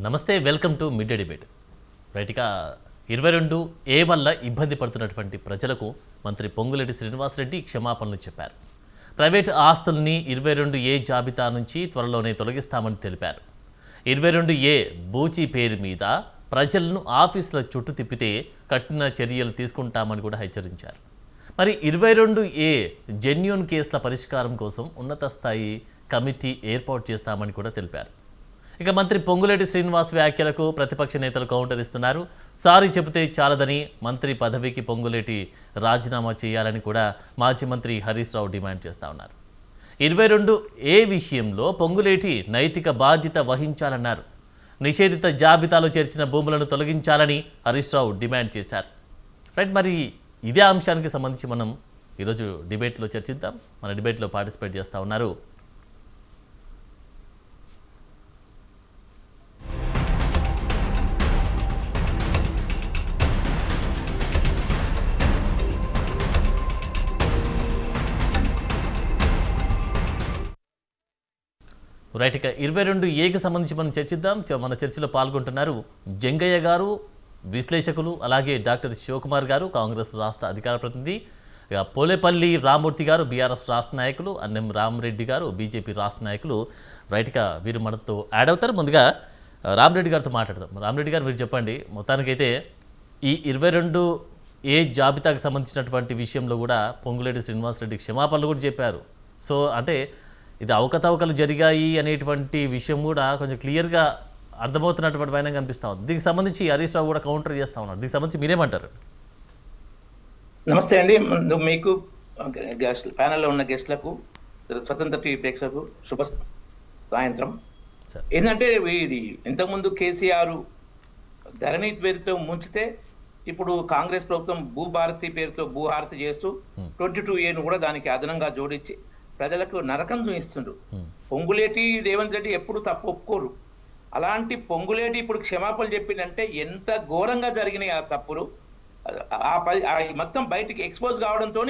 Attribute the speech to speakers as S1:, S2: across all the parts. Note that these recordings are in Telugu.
S1: నమస్తే, welcome to mid day debate. రైట్గా 22A వల్ల ఇబ్బంది పడుతున్నటువంటి ప్రజలకు మంత్రి పొంగులేటి శ్రీనివాసరెడ్డి క్షమాపణలు చెప్పారు. ప్రైవేట్ ఆస్తుల్ని 22A జాబితా నుంచి త్వరలోనే తొలగిస్తామని తెలిపారు. 22A బూచి పేరు మీద ప్రజలను ఆఫీసుల చుట్టూ తిప్పితే కఠిన చర్యలు తీసుకుంటామని కూడా హెచ్చరించారు. మరి 22A జెన్యూన్ కేసుల పరిష్కారం కోసం ఉన్నత స్థాయి కమిటీ ఏర్పాటు చేస్తామని కూడా తెలిపారు. ఇక మంత్రి పొంగులేటి శ్రీనివాస్ వ్యాఖ్యలకు ప్రతిపక్ష నేతలు కౌంటర్ ఇస్తున్నారు. సారీ చెబితే చాలదని మంత్రి పదవికి పొంగులేటి రాజీనామా చేయాలని కూడా మాజీ మంత్రి హరీష్ రావు డిమాండ్ చేస్తూ ఉన్నారు. 22A విషయంలో పొంగులేటి నైతిక బాధ్యత వహించాలన్నారు. నిషేధిత జాబితాలో చేర్చిన భూములను తొలగించాలని హరీష్ రావు డిమాండ్ చేశారు. రైట్, మరి ఇదే అంశానికి సంబంధించి మనం ఈరోజు డిబేట్లో చర్చిద్దాం. మన డిబేట్లో పార్టిసిపేట్ చేస్తూ ఉన్నారు రైట్. ఇక 22Aకి సంబంధించి మనం చర్చిద్దాం. మన చర్చలో పాల్గొంటున్నారు జంగయ్య గారు, విశ్లేషకులు, అలాగే డాక్టర్ శివకుమార్ గారు, కాంగ్రెస్ రాష్ట్ర అధికార ప్రతినిధి, ఇక పోలేపల్లి రామూర్తి గారు, బీఆర్ఎస్ రాష్ట్ర నాయకులు, అన్నం రామరెడ్డి గారు, బీజేపీ రాష్ట్ర నాయకులు. రైట్గా వీరు మనతో యాడ్ అవుతారు. ముందుగా రామరెడ్డి గారితో మాట్లాడదాం. రామరెడ్డి గారు, మీరు చెప్పండి, మొత్తానికైతే ఈ 22A జాబితాకు సంబంధించినటువంటి విషయంలో కూడా పొంగులేటి శ్రీనివాసరెడ్డి క్షమాపణలు కూడా చెప్పారు. సో అంటే ఇది అవకతవకలు జరిగాయి అనేటువంటి విషయం కూడా కొంచెం క్లియర్గా అర్థమవుతున్నటువంటి వైనంగా కనిపిస్తూ ఉంది. దీనికి సంబంధించి హరీష్ రావు కూడా కౌంటర్ చేస్తూ ఉన్నారు. దీనికి సంబంధించి మీరేమంటారు?
S2: నమస్తే అండి. మీకు గెస్ట్ ప్యానెల్లో ఉన్న గెస్ట్లకు, స్వతంత్ర టీవీ ప్రేక్షకులకు శుభ సాయంత్రం. ఏంటంటే ఇది ఇంతకుముందు కేసీఆర్ ధరణి పేరుతో ముంచితే ఇప్పుడు కాంగ్రెస్ ప్రభుత్వం భూభారతి పేరుతో భూహారతి చేస్తూ 22Aను కూడా దానికి అదనంగా జోడించి ప్రజలకు నరకం చూపిస్తుండ్రు. పొంగులేటి రేవంత్ రెడ్డి ఎప్పుడు తప్పు ఒప్పుకోరు. అలాంటి పొంగులేటి ఇప్పుడు క్షమాపణలు చెప్పిందంటే ఎంత ఘోరంగా జరిగినాయి ఆ తప్పులు. మొత్తం బయటికి ఎక్స్పోజ్ కావడంతో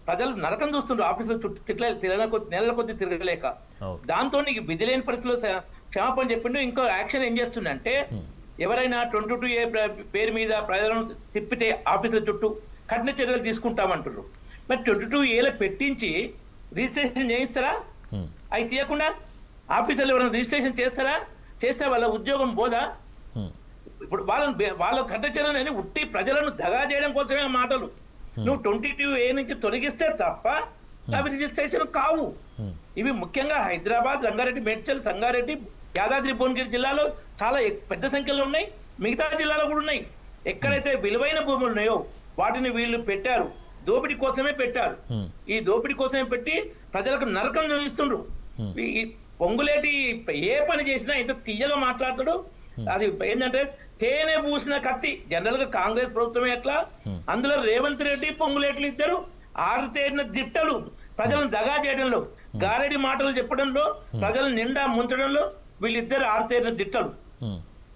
S2: ప్రజలు నరకం చూస్తుండ్రు. ఆఫీసులో చుట్టూ నెలల కొద్ది తిరగలేక దాంతో విధి లేని పరిస్థితుల్లో క్షమాపణ చెప్పిండు. ఇంకో యాక్షన్ ఏం చేస్తుండంటే, ఎవరైనా 22A పేరు మీద ప్రజలను తిప్పితే ఆఫీసుల చుట్టూ కఠిన చర్యలు తీసుకుంటామంటున్నారు. మరి 22Aలో పెట్టించి రిజిస్ట్రేషన్ చేయిస్తారా? అవి తీయకుండా ఆఫీసర్లు ఎవరైనా రిజిస్ట్రేషన్ చేస్తారా? చేస్తే వాళ్ళ ఉద్యోగం పోదా? ఇప్పుడు వాళ్ళ కట్టచర్యలని ఉట్టి ప్రజలను దగా చేయడం కోసమే మాటలు. నువ్వు 22A నుంచి తొలగిస్తే తప్ప అవి రిజిస్ట్రేషన్ కావు. ఇవి ముఖ్యంగా హైదరాబాద్, రంగారెడ్డి, మేడ్చల్, సంగారెడ్డి, యాదాద్రి భువనగిరి జిల్లాలో చాలా పెద్ద సంఖ్యలో ఉన్నాయి. మిగతా జిల్లాలో కూడా ఉన్నాయి. ఎక్కడైతే విలువైన భూములు ఉన్నాయో వాటిని వీళ్ళు పెట్టారు. దోపిడీ కోసమే పెట్టారు. ఈ దోపిడీ కోసమే పెట్టి ప్రజలకు నరకం చూపిస్తుండ్రు. ఈ పొంగులేటి ఏ పని చేసినా ఇంత తీయగా మాట్లాడతాడు. అది ఏంటంటే తేనె పూసిన కత్తి. జనరల్ గా కాంగ్రెస్ ప్రభుత్వమే ఎట్లా, అందులో రేవంత్ రెడ్డి, పొంగులేట్లు ఇద్దరు ఆరుతేరిన దిట్టలు. ప్రజలను దగా చేయడంలో, గారెడి మాటలు చెప్పడంలో, ప్రజలను నిండా ముంచడంలో వీళ్ళిద్దరు ఆరుతేరిన దిట్టలు.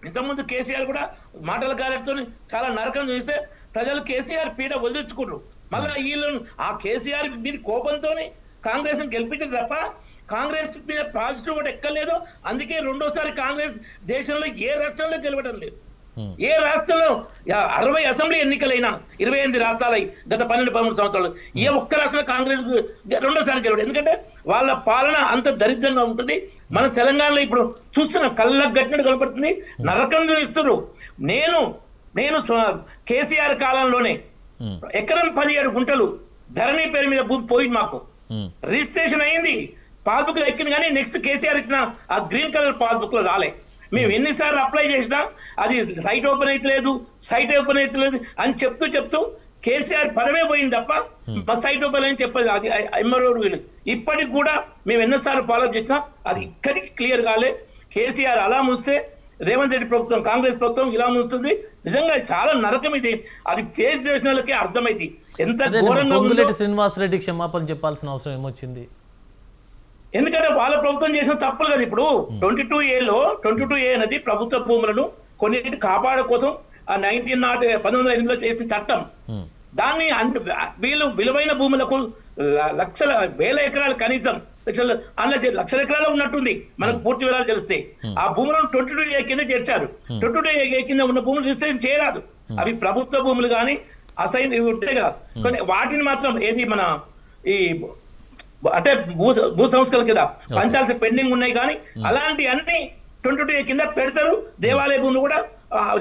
S2: ఇంతకుముందు కేసీఆర్ కూడా మాటల గారెడితో చాలా నరకం చూస్తే ప్రజలు కేసీఆర్ పీడ వదిలించుకుంటారు. మళ్ళీ వీళ్ళను ఆ కేసీఆర్ మీద కోపంతోనే కాంగ్రెస్ ని గెలిపించారు తప్ప కాంగ్రెస్ మీద పాజిటివ్ కూడా ఎక్కలేదు. అందుకే రెండోసారి కాంగ్రెస్ దేశంలో ఏ రాష్ట్రంలో గెలవడం లేదు. ఏ రాష్ట్రంలో 60 అసెంబ్లీ ఎన్నికలైనా 28 రాష్ట్రాలు గత 12-13 సంవత్సరాలు ఏ ఒక్క రాష్ట్రంలో కాంగ్రెస్ రెండోసారి గెలవడం. ఎందుకంటే వాళ్ళ పాలన అంత దరిద్రంగా ఉంటుంది. మన తెలంగాణలో ఇప్పుడు చూస్తున్న కళ్ళకు గట్టినట్టు కనపడుతుంది. నరకం చూపిస్తున్నారు. నేను కేసీఆర్ కాలంలోనే ఎకరం 17 గుంటలు ధరణి పేరు మీద భూమి పోయింది. మాకు రిజిస్ట్రేషన్ అయింది, పాస్బుక్ లో ఎక్కింది. కానీ నెక్స్ట్ కేసీఆర్ ఇచ్చిన ఆ గ్రీన్ కలర్ పాస్బుక్ లో రాలే. మేము ఎన్నిసార్లు అప్లై చేసినా అది సైట్ ఓపెన్ అవుతలేదు అని చెప్తూ కేసీఆర్ పదమే పోయింది తప్ప మా సైట్ ఓపెన్ అని చెప్పదు. అది ఎంఆర్ఓ వీళ్ళు ఇప్పటికి కూడా మేము ఎన్నోసార్లు ఫాలోఅప్ చేసినా అది ఇక్కడికి క్లియర్ కాలే. కేసీఆర్ అలా ముస్తే రేవంత్ రెడ్డి ప్రభుత్వం, కాంగ్రెస్ ప్రభుత్వం ఇలా ముస్తుంది. నిజంగా చాలా నరకం ఇది. అది ఫేస్ చేసిన వాళ్ళకే అర్థమైంది ఎంత ఘోరంగా.
S1: పొంగులేటి శ్రీనివాసరెడ్డి క్షమాపణ చెప్పాల్సిన అవసరం ఏమొచ్చింది?
S2: ఎందుకంటే వాళ్ళ ప్రభుత్వం చేసిన తప్పులు కదా. ఇప్పుడు 22A అనేది ప్రభుత్వ భూములను కొన్నింటి కాపాడ కోసం 1908లో చేసిన చట్టం. దాన్ని వీళ్ళు విలువైన భూములకు లక్షల వేల ఎకరాలు కనీసం లక్షల ఎకరాలు ఉన్నట్టుంది మనకు పూర్తి వివరాలు తెలిస్తే. ఆ భూములను 22A కింద చేర్చారు. 22A కింద ఉన్న భూములు రిజిస్ట్రేషన్ చేయరాదు. అవి ప్రభుత్వ భూములు కానీ అసైన్ ఇవి ఉంటాయి కదా, కొన్ని వాటిని మాత్రం ఏది మన ఈ అంటే భూ సంస్కరణ కింద పంచాల్సి పెండింగ్ ఉన్నాయి. కానీ అలాంటి అన్ని 22A కింద పెడతారు. దేవాలయ భూములు కూడా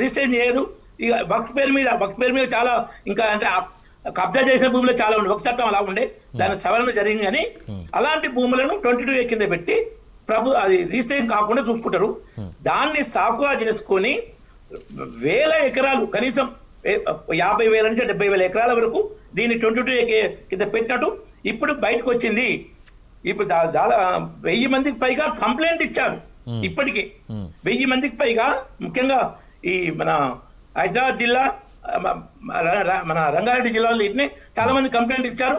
S2: రిజిస్ట్రేషన్ చేయరు. ఇక వక్ఫ్ పేరు మీద చాలా ఇంకా అంటే కబ్జా చేసిన భూములు చాలా ఉండే, ఒక చట్టం అలా ఉండే, దాని సవరణ జరిగింది. కానీ అలాంటి భూములను 22A కింద పెట్టి అది రిజిస్ట్రేషన్ కాకుండా చూసుకుంటారు. దాన్ని సాకుగా చేసుకొని వేల ఎకరాలు, కనీసం 50,000 నుంచి 70,000 ఎకరాల వరకు దీన్ని 22A కింద పెట్టినట్టు ఇప్పుడు బయటకు వచ్చింది. ఇప్పుడు 1000 మందికి పైగా కంప్లైంట్ ఇచ్చారు. ఇప్పటికీ 1000 మందికి పైగా, ముఖ్యంగా ఈ మన హైదరాబాద్ జిల్లా, మన రంగారెడ్డి జిల్లాలో ఇట్నే చాలా మంది కంప్లైంట్ ఇచ్చారు.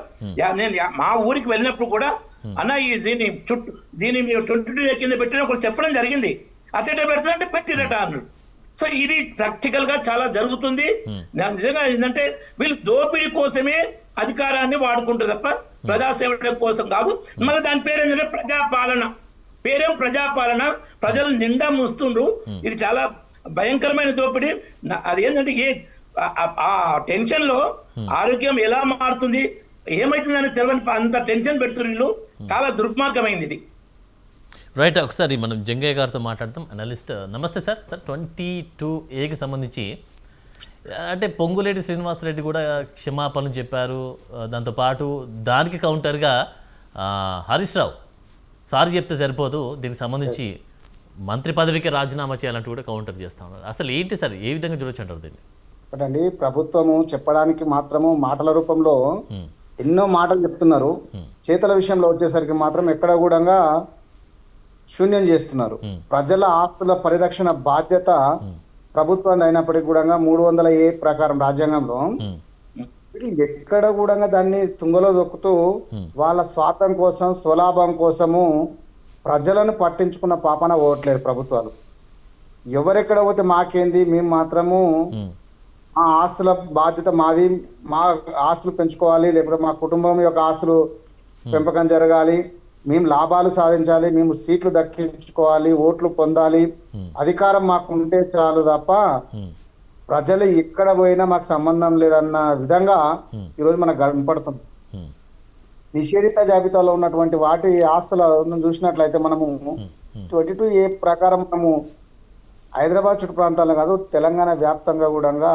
S2: నేను మా ఊరికి వెళ్ళినప్పుడు కూడా అన్న దీన్ని 22A కింద పెట్టిన ఒకరు చెప్పడం జరిగింది. అట్టేట పెడతారంటే పెట్టిరట అన్నాడు. సో ఇది ప్రాక్టికల్ గా చాలా జరుగుతుంది. నిజంగా ఏంటంటే వీళ్ళు దోపిడీ కోసమే అధికారాన్ని వాడుకుంటారు తప్ప ప్రజాసేవ కోసం కాదు. మళ్ళీ దాని పేరు ఏంటంటే ప్రజాపాలన. ప్రజలు నిండా ముస్తుండ్రు. ఇది చాలా భయంకరమైన దోపిడీ. అది ఏంటంటే ఆ టెన్షన్ లో ఆరోగ్యం ఎలా మారుతుంది, ఏమైతుందని తెలియని అంత టెన్షన్ పెడుతున్నారు. చాలా దుర్మార్గమైంది ఇది.
S1: రైట్, ఒకసారి మనం జంగయ్య గారితో మాట్లాడతాం, అనలిస్ట్. నమస్తే సార్. 22Aకి సంబంధించి అంటే పొంగులేటి శ్రీనివాసరెడ్డి కూడా క్షమాపణలు చెప్పారు. దాంతోపాటు దానికి కౌంటర్గా హరీష్ రావు సారీ చెప్తే సరిపోదు, దీనికి సంబంధించి మంత్రి పదవికి రాజీనామా చేయాలంటూ కూడా కౌంటర్ చేస్తా ఉన్నారు. అసలు ఏంటి సార్, ఏ విధంగా చూడొచ్చు అంటారు దీన్ని?
S3: ఒకటండి, ప్రభుత్వము చెప్పడానికి మాత్రము మాటల రూపంలో ఎన్నో మాటలు చెప్తున్నారు. చేతల విషయంలో వచ్చేసరికి మాత్రం ఎక్కడ కూడా శూన్యం చేస్తున్నారు. ప్రజల ఆస్తుల పరిరక్షణ బాధ్యత ప్రభుత్వాన్ని అయినప్పటికీ కూడా 300A ప్రకారం రాజ్యాంగంలో ఎక్కడ కూడా దాన్ని తుంగలో దొక్కుతూ వాళ్ళ స్వార్థం కోసం, స్వలాభం కోసము ప్రజలను పట్టించుకున్న పాపన పోవట్లేదు ప్రభుత్వాలు. ఎవరెక్కడ పోతే మాకేంది, మేము మాత్రము మా ఆస్తుల బాధ్యత మాది, మా ఆస్తులు పెంచుకోవాలి, లేకపోతే మా కుటుంబం యొక్క ఆస్తులు పెంపకం జరగాలి, మేము లాభాలు సాధించాలి, మేము సీట్లు దక్కించుకోవాలి, ఓట్లు పొందాలి, అధికారం మాకు ఉంటే చాలు తప్ప ప్రజలు ఎక్కడ పోయినా మాకు సంబంధం లేదన్న విధంగా ఈరోజు మనకు కనపడుతుంది. నిషేధిత జాబితాలో ఉన్నటువంటి వాటి ఆస్తులను చూసినట్లయితే మనము 22A ప్రకారం మనము హైదరాబాద్ చుట్టు ప్రాంతాల్లో కాదు, తెలంగాణ వ్యాప్తంగా కూడా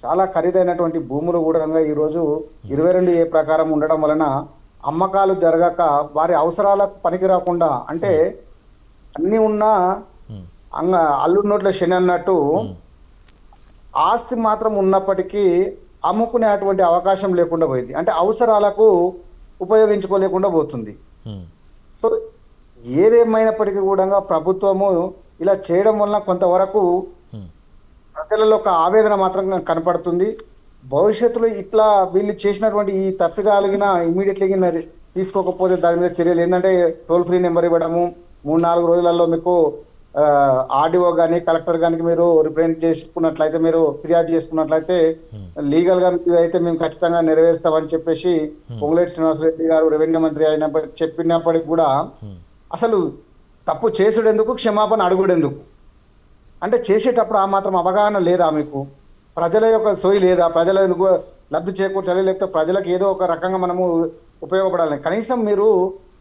S3: చాలా ఖరీదైనటువంటి భూములు కూడా ఈరోజు 22A ప్రకారం ఉండడం వలన అమ్మకాలు జరగక వారి అవసరాలకు పనికి రాకుండా, అంటే అన్ని ఉన్నా అల్లుడి నోట్ల శని అన్నట్టు ఆస్తి మాత్రం ఉన్నప్పటికీ అమ్ముకునేటువంటి అవకాశం లేకుండా పోయింది. అంటే అవసరాలకు ఉపయోగించుకోలేకుండా పోతుంది. సో ఏదేమైనప్పటికీ కూడా ప్రభుత్వము ఇలా చేయడం వలన కొంతవరకు ప్రజలలో ఒక ఆవేదన మాత్రం కనపడుతుంది. భవిష్యత్తులో ఇట్లా వీళ్ళు చేసినటువంటి ఈ తప్పిదాలుగిన ఇమీడియట్లీ తీసుకోకపోతే దాని మీద చర్యలు ఏంటంటే టోల్ ఫ్రీ నెంబర్ ఇవ్వడము, 3-4 రోజులలో మీకు ఆర్డీఓ కానీ కలెక్టర్ కానీ మీరు రిప్రజెంట్ చేసుకున్నట్లయితే, మీరు ఫిర్యాదు చేసుకున్నట్లయితే లీగల్ గా అయితే మేము ఖచ్చితంగా నెరవేరుస్తామని చెప్పేసి పొంగులేటి శ్రీనివాసరెడ్డి గారు రెవెన్యూ మంత్రి అయినప్పటికీ చెప్పినప్పటికీ కూడా అసలు తప్పు చేసుడెందుకు, క్షమాపణ అడుగుడెందుకు? అంటే చేసేటప్పుడు ఆ మాత్రం అవగాహన లేదా మీకు? ప్రజల యొక్క సోయి లేదా? ప్రజలకు లబ్ధి చేకూర్చాలి, లేకపోతే ప్రజలకు ఏదో ఒక రకంగా మనము ఉపయోగపడాలి. కనీసం మీరు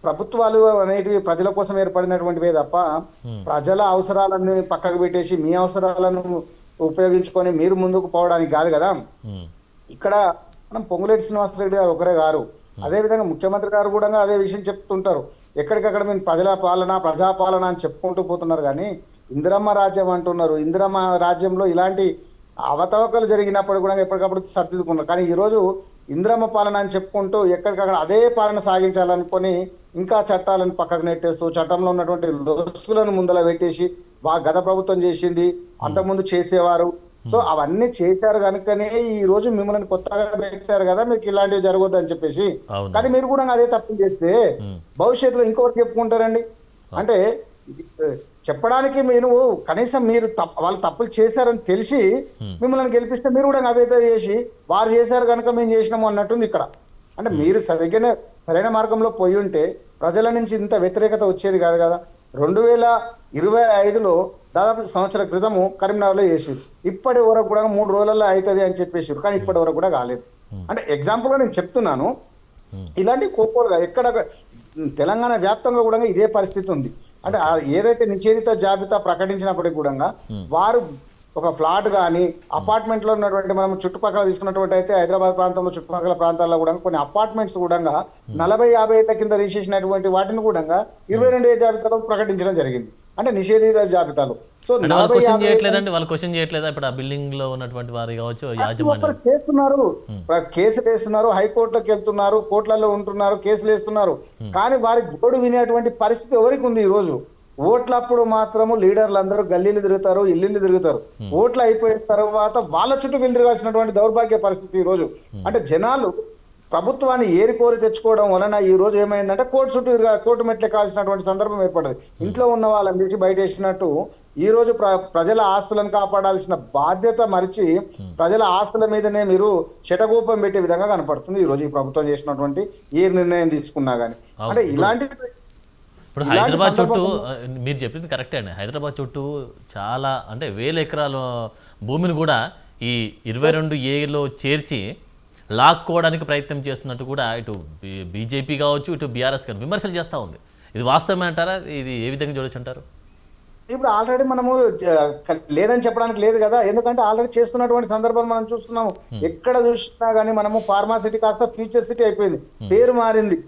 S3: ప్రభుత్వాలు అనేటివి ప్రజల కోసం ఏర్పడినటువంటివే తప్ప ప్రజల అవసరాలను పక్కకు పెట్టేసి మీ అవసరాలను ఉపయోగించుకొని మీరు ముందుకు పోవడానికి కాదు కదా. ఇక్కడ మనం పొంగులేటి శ్రీనివాసరెడ్డి గారు ఒకరే గారు, అదే విధంగా ముఖ్యమంత్రి గారు కూడా అదే విషయం చెప్తుంటారు. ఎక్కడికక్కడ మేము ప్రజాపాలన అని చెప్పుకుంటూ పోతున్నారు. కానీ ఇందిరమ్మ రాజ్యం అంటున్నారు. ఇందిరమ్మ రాజ్యంలో ఇలాంటి అవతవకలు జరిగినప్పుడు కూడా ఎప్పటికప్పుడు సర్దిద్దుకున్నారు. కానీ ఈరోజు ఇందిరమ్మ పాలన అని చెప్పుకుంటూ ఎక్కడికక్కడ అదే పాలన సాగించాలనుకొని ఇంకా చట్టాలను పక్కకు నెట్టేస్తూ చట్టంలో ఉన్నటువంటి లొసుగులను ముందల పెట్టేసి గత ప్రభుత్వం చేసింది, అంతకుముందు చేసేవారు. సో అవన్నీ చేశారు కనుకనే ఈ రోజు మిమ్మల్ని కొత్తగా పెట్టారు కదా, మీకు ఇలాంటివి జరగొద్దు అని చెప్పేసి. కానీ మీరు కూడా అదే తప్పులు చేస్తే భవిష్యత్తులో ఇంకొకటి చెప్పుకుంటారండి. అంటే చెప్పడానికి మీరు కనీసం మీరు వాళ్ళు తప్పులు చేశారని తెలిసి మిమ్మల్ని గెలిపిస్తే మీరు కూడా అవేదో చేసి వారు చేశారు కనుక మేము చేసినాము అన్నట్టుంది ఇక్కడ. అంటే మీరు సరైన మార్గంలో పోయి ఉంటే ప్రజల నుంచి ఇంత వ్యతిరేకత వచ్చేది కాదు కదా. 2025లో దాదాపు సంవత్సర క్రితము కరీంనగర్లో చేసారు. ఇప్పటి వరకు కూడా 3 రోజులలో అవుతుంది అని చెప్పేసారు, కానీ ఇప్పటి వరకు కూడా కాలేదు. అంటే ఎగ్జాంపుల్గా నేను చెప్తున్నాను. ఇలాంటి కోకోలుగా ఎక్కడ తెలంగాణ వ్యాప్తంగా కూడా ఇదే పరిస్థితి ఉంది. అంటే ఏదైతే నిషేధిత జాబితా ప్రకటించినప్పటికీ కూడా వారు ఒక ఫ్లాట్ కానీ అపార్ట్మెంట్లో ఉన్నటువంటి మనం చుట్టుపక్కల తీసుకున్నటువంటి అయితే హైదరాబాద్ ప్రాంతంలో చుట్టుపక్కల ప్రాంతాల్లో కూడా కొన్ని అపార్ట్మెంట్స్ కూడా 40-50 ఏళ్ల కింద రిజిస్ట్రేషన్ అయినటువంటి వాటిని కూడా 22 జాబితాలో ప్రకటించడం జరిగింది, అంటే నిషేధిత జాబితాలో. సో
S1: వాళ్ళు క్వశ్చన్ చేయట్లేదండి, వాళ్ళు క్వశ్చన్ చేయట్లేదా ఇప్పుడు ఆ బిల్డింగ్ లో ఉన్నటువంటి వారు కావచ్చు యాజమాన్యం
S3: చేస్తున్నారు, కేసులు వేస్తున్నారు, హైకోర్టులోకి వెళ్తున్నారు, కోర్టులలో ఉంటున్నారు, కేసులు వేస్తున్నారు. కానీ వారి గోడు వినేటువంటి పరిస్థితి ఎవరికి ఉంది? ఈ రోజు ఓట్లప్పుడు మాత్రము లీడర్లు అందరూ గల్లీలు తిరుగుతారు, ఇల్లు తిరుగుతారు. ఓట్లు అయిపోయిన తర్వాత వాళ్ళ చుట్టూ వీళ్ళు తిరగాల్సినటువంటి దౌర్భాగ్య పరిస్థితి ఈ రోజు. అంటే జనాలు ప్రభుత్వాన్ని ఏరి కోరి తెచ్చుకోవడం వలన ఈ రోజు ఏమైందంటే కోర్టు మెట్లు ఎక్కాల్సినటువంటి సందర్భం ఏర్పడదు. ఇంట్లో ఉన్న వాళ్ళని తీసి బయట వేసినట్టు ఈ రోజు ప్రజల ఆస్తులను కాపాడాల్సిన బాధ్యత మరిచి ప్రజల ఆస్తుల మీదనే మీరు శటగూపం పెట్టే విధంగా కనపడుతుంది ఈ రోజు ఈ ప్రభుత్వం చేసినటువంటి ఏ నిర్ణయం తీసుకున్నా గానీ. అంటే ఇలాంటి
S1: ఇప్పుడు హైదరాబాద్ చుట్టూ మీరు చెప్పింది కరెక్టే అండి. హైదరాబాద్ చుట్టూ చాలా అంటే 1000 ఎకరాల భూమిని కూడా ఈ 22A చేర్చి లాక్కోవడానికి ప్రయత్నం చేస్తున్నట్టు కూడా ఇటు బీజేపీ కావచ్చు ఇటు బీఆర్ఎస్ కానీ విమర్శలు చేస్తూ ఉంది. ఇది వాస్తవమే అంటారా? ఇది ఏ విధంగా చూడొచ్చు అంటారు?
S3: ఇప్పుడు ఆల్రెడీ మనము లేదని చెప్పడానికి లేదు కదా, ఎందుకంటే ఆల్రెడీ చేస్తున్నటువంటి సందర్భాలు మనం చూస్తున్నాము. ఎక్కడ చూసినా గానీ మనము ఫార్మాసిటీ కాస్త ఫ్యూచర్ సిటీ అయిపోయింది, పేరు మారింది.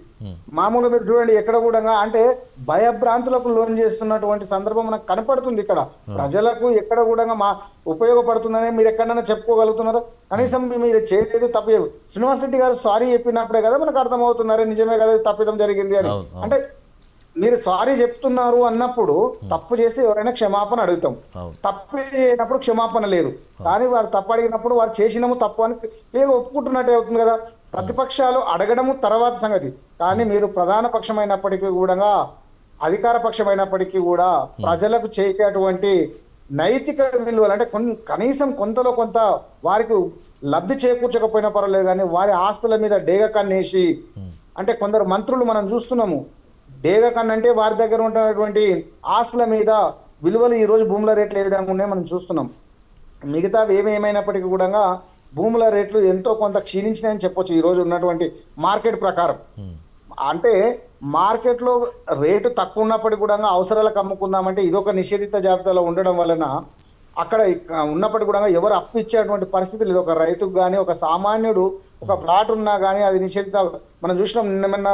S3: మామూలుగా మీరు చూడండి ఎక్కడ కూడా అంటే భయభ్రాంతులకు లోన్ చేస్తున్నటువంటి సందర్భం మనకు కనపడుతుంది. ఇక్కడ ప్రజలకు ఎక్కడ కూడా ఉపయోగపడుతుందని మీరు ఎక్కడైనా చెప్పుకోగలుగుతున్నారు? కనీసం మీరు చేయలేదు, తప్పు. శ్రీనివాస్ రెడ్డి గారు సారీ చెప్పినప్పుడే కదా మనకు అర్థమవుతున్నారు నిజమే కదా తప్పిదం జరిగింది అని. అంటే మీరు సారీ చెప్తున్నారు అన్నప్పుడు తప్పు చేస్తే ఎవరైనా క్షమాపణ అడుగుతాం, తప్పు చేయనప్పుడు క్షమాపణ లేదు. కానీ వారు తప్పు అడిగినప్పుడు వారు చేసినాము తప్పు అని మీరు ఒప్పుకుంటున్నట్టే అవుతుంది కదా. ప్రతిపక్షాలు అడగడము తర్వాత సంగతి, కానీ మీరు ప్రధాన పక్షమైనప్పటికీ కూడా అధికార పక్షమైనప్పటికీ కూడా ప్రజలకు చేసేటువంటి నైతిక విలువలు అంటే కనీసం కొంతలో కొంత వారికి లబ్ధి చేకూర్చకపోయినా పర్వాలేదు, కానీ వారి ఆస్తుల మీద డేగ కన్నేసి అంటే కొందరు మంత్రులు మనం చూస్తున్నాము. డేగ కన్ను అంటే వారి దగ్గర ఉన్నటువంటి ఆస్తుల మీద విలువలు ఈ రోజు భూముల రేట్లు ఏ విధంగా ఉన్నాయో మనం చూస్తున్నాం. మిగతా ఏమైనప్పటికీ కూడా భూముల రేట్లు ఎంతో కొంత క్షీణించినాయని చెప్పొచ్చు ఈ రోజు ఉన్నటువంటి మార్కెట్ ప్రకారం. అంటే మార్కెట్లో రేటు తక్కువ ఉన్నప్పటికీ కూడా అవసరాలకు అమ్ముకుందామంటే ఇదొక నిషేధిత జాబితాలో ఉండడం వలన అక్కడ ఉన్నప్పటికీ కూడా ఎవరు అప్పు ఇచ్చేటువంటి పరిస్థితి లేదు. ఒక రైతుకు కానీ ఒక సామాన్యుడు ఒక ప్లాట్ ఉన్నా కానీ అది నిషేధిత. మనం చూసినాం నిన్న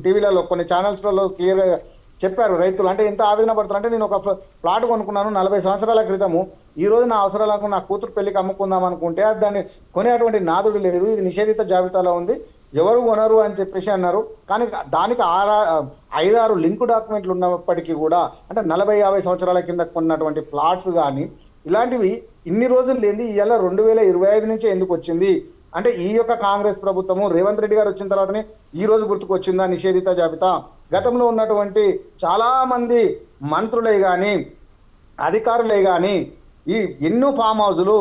S3: టీవీలలో కొన్ని ఛానల్స్లలో క్లియర్గా చెప్పారు రైతులు అంటే ఎంత ఆవేదన పడుతున్నారు. అంటే నేను ఒక ప్లాట్ కొనుక్కున్నాను 40 సంవత్సరాల క్రితము, ఈ రోజు నా అవసరాలకు నా కూతురు పెళ్లికి అమ్ముకుందాం అనుకుంటే దాన్ని కొనేటువంటి నాదుడు లేదు, ఇది నిషేధిత జాబితాలో ఉంది, ఎవరు కొనరు అని చెప్పేసి అన్నారు. కానీ దానికి 5-6 లింక్ డాక్యుమెంట్లు ఉన్నప్పటికీ కూడా అంటే 40-50 సంవత్సరాల కింద కొన్నటువంటి ప్లాట్స్ కానీ ఇలాంటివి ఇన్ని రోజులు లేని ఇవాళ 2025 నుంచే ఎందుకు వచ్చింది అంటే ఈ యొక్క కాంగ్రెస్ ప్రభుత్వము రేవంత్ రెడ్డి గారు వచ్చిన తర్వాతనే ఈ రోజు గుర్తుకొచ్చిందా నిషేధిత జాబితా? గతంలో ఉన్నటువంటి చాలా మంది మంత్రులే కానీ అధికారులే కానీ ఈ ఎన్నో ఫామ్ హౌజులు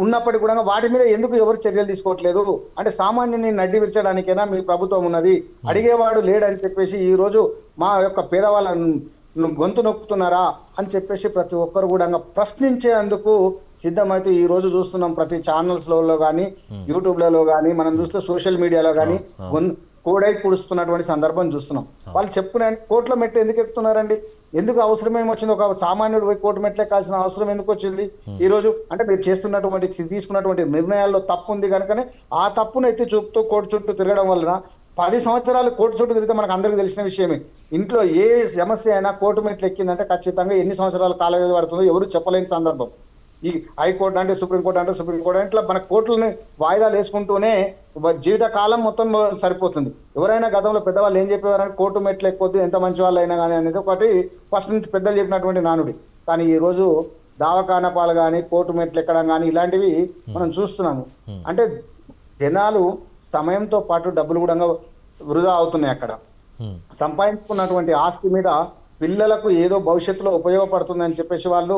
S3: ఉన్నప్పటికీ కూడా వాటి మీద ఎందుకు ఎవరు చర్యలు తీసుకోవట్లేదు? అంటే సామాన్యుని నడ్డి విరచడానికైనా మీ ప్రభుత్వం ఉన్నది, అడిగేవాడు లేడని చెప్పేసి ఈ రోజు మా యొక్క పేదవాళ్ళను గొంతు నొక్కుతున్నారా అని చెప్పేసి ప్రతి ఒక్కరు కూడా ప్రశ్నించేందుకు సిద్ధమైతే ఈ రోజు చూస్తున్నాం. ప్రతి ఛానల్స్లలో కానీ యూట్యూబ్లలో కానీ మనం చూస్తే సోషల్ మీడియాలో కానీ కోడై కుడుస్తున్నటువంటి సందర్భం చూస్తున్నాం. వాళ్ళు చెప్పుకునే కోర్టులో మెట్లు ఎందుకు ఎక్కుతున్నారండి? ఎందుకు అవసరం ఏమొచ్చింది? ఒక సామాన్యుడు పోయి కోర్టు మెట్లు ఎక్కాల్సిన అవసరం ఎందుకు వచ్చింది ఈ రోజు? అంటే మీరు చేస్తున్నటువంటి తీసుకున్నటువంటి నిర్ణయాల్లో తప్పు ఉంది కనుకనే ఆ తప్పును ఎత్తి చూపుతూ కోర్టు చుట్టూ తిరగడం వలన 10 సంవత్సరాలు కోర్టు చుట్టూ తిరిగితే మనకు అందరికీ తెలిసిన విషయమే. ఇంట్లో ఏ సమస్య అయినా కోర్టు మెట్లు ఎక్కిందంటే ఖచ్చితంగా ఎన్ని సంవత్సరాలు కాల వ్యవధి పడుతుందో ఎవరు చెప్పలేని సందర్భం. ఈ హైకోర్టు అంటే సుప్రీంకోర్టు అంటే సుప్రీంకోర్టు ఇట్లా మన కోర్టులని వాయిదాలు వేసుకుంటూనే జీవితకాలం మొత్తం సరిపోతుంది. ఎవరైనా గతంలో పెద్దవాళ్ళు ఏం చెప్పేవారంటే కోర్టు మెట్లు ఎక్కొద్దు ఎంత మంచి వాళ్ళు అయినా కానీ అనేది ఒకటి ఫస్ట్ నుంచి పెద్దలు చెప్పినటువంటి నానుడి. కానీ ఈ రోజు దావఖానా పాలు కానీ కోర్టు మెట్లు ఎక్కడం కానీ ఇలాంటివి మనం చూస్తున్నాము. అంటే జనాలు సమయంతో పాటు డబ్బులు కూడా వృధా అవుతున్నాయి. అక్కడ సంపాదించుకున్నటువంటి ఆస్తి మీద పిల్లలకు ఏదో భవిష్యత్తులో ఉపయోగపడుతుందని చెప్పేసి వాళ్ళు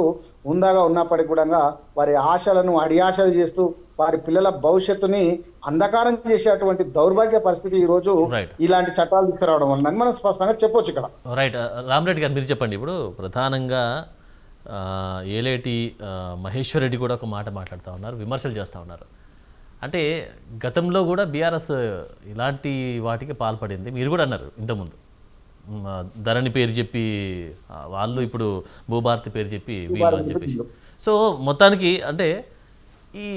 S3: ఉందాగా ఉన్నప్పటికీ కూడా వారి ఆశలను అడియాశలు చేస్తూ వారి పిల్లల భవిష్యత్తుని అంధకారం చేసేటువంటి దౌర్భాగ్య పరిస్థితి ఈ రోజు
S1: Right.
S3: ఇలాంటి చట్టాలు తీసుకురావడం వల్ల మనం స్పష్టంగా చెప్పొచ్చు ఇక్కడ.
S1: రైట్. రామరెడ్డి గారు మీరు చెప్పండి. ఇప్పుడు ప్రధానంగా ఏలేటి మహేశ్వర్ రెడ్డి కూడా ఒక మాట మాట్లాడుతూ ఉన్నారు, విమర్శలు చేస్తూ ఉన్నారు. అంటే గతంలో కూడా బీఆర్ఎస్ ఇలాంటి వాటికి పాల్పడింది, మీరు కూడా అన్నారు ఇంతకుముందు. ధరణి పేరు చెప్పి వాళ్ళు, ఇప్పుడు భూభారతి పేరు చెప్పి వీళ్ళు అని చెప్పేసి. సో మొత్తానికి అంటే ఈ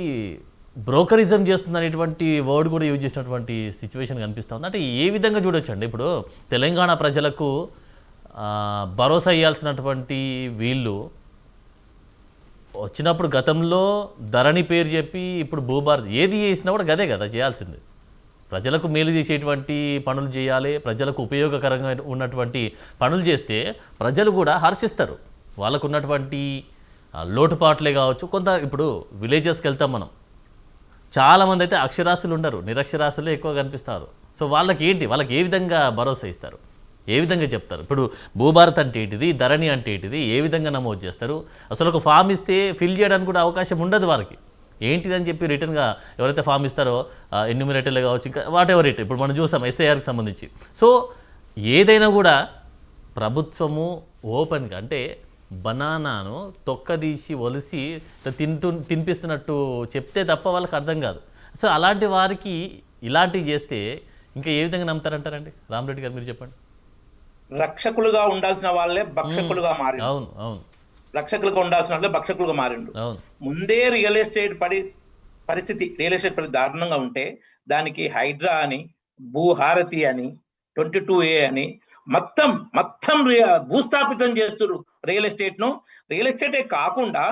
S1: బ్రోకరిజం చేస్తుందనేటువంటి వర్డ్ కూడా యూజ్ చేసినటువంటి సిచ్యువేషన్ కనిపిస్తూ ఉంది. అంటే ఏ విధంగా చూడొచ్చు అండి? ఇప్పుడు తెలంగాణ ప్రజలకు భరోసా ఇవ్వాల్సినటువంటి వీళ్ళు వచ్చినప్పుడు గతంలో ధరణి పేరు చెప్పి ఇప్పుడు భూభారతి ఏది చేసినా కూడా గదే కదా చేయాల్సింది. ప్రజలకు మేలు చేసేటువంటి పనులు చేయాలి, ప్రజలకు ఉపయోగకరంగా ఉన్నటువంటి పనులు చేస్తే ప్రజలు కూడా హర్షిస్తారు. వాళ్ళకు ఉన్నటువంటి లోటుపాట్లే కావచ్చు. కొంత ఇప్పుడు విలేజెస్కి వెళ్తాం మనం, చాలామంది అయితే అక్షరాస్యులు ఉండరు, నిరక్షరాస్యులే ఎక్కువ కనిపిస్తారు. సో వాళ్ళకి ఏంటి, వాళ్ళకి ఏ విధంగా భరోసా ఇస్తారు, ఏ విధంగా చెప్తారు? ఇప్పుడు భూభారత్ అంటే ఏంటిది, ధరణి అంటే ఏంటిది, ఏ విధంగా నమోదు చేస్తారు? అసలు ఒక ఫామ్ ఇస్తే ఫిల్ చేయడానికి కూడా అవకాశం ఉండదు వారికి. ఏంటిదని చెప్పి రిటర్న్గా ఎవరైతే ఫామ్ ఇస్తారో ఎన్యూమినేటర్లు కావచ్చు, ఇంకా వాట్ ఎవర్ ఇట్, ఇప్పుడు మనం చూసాం ఎస్ఐఆర్కి సంబంధించి. సో ఏదైనా కూడా ప్రభుత్వము ఓపెన్గా, అంటే బనానాను తొక్కదీసి ఒలిసి తినిపిస్తున్నట్టు చెప్తే తప్ప వాళ్ళకి అర్థం కాదు. సో అలాంటి వారికి ఇలాంటివి చేస్తే ఇంకా ఏ విధంగా నమ్ముతారంటారండి? రామరెడ్డి గారు మీరు చెప్పండి.
S2: రక్షకులుగా ఉండాల్సిన వాళ్ళే భక్షకులుగా మారిండు.
S1: అవును అవును.
S2: రక్షకులుగా ఉండాల్సిన వాళ్ళే భక్షకులుగా మారిండు.
S1: అవును.
S2: ముందే రియల్ ఎస్టేట్ పరిస్థితి రియల్ ఎస్టేట్ పరిస్థితి దారుణంగా ఉంటే దానికి హైడ్రా అని, భూహారతి అని, 22A అని మొత్తం భూస్థాపితం చేస్తున్నారు రియల్ ఎస్టేట్ను. రియల్ ఎస్టేటే కాకుండా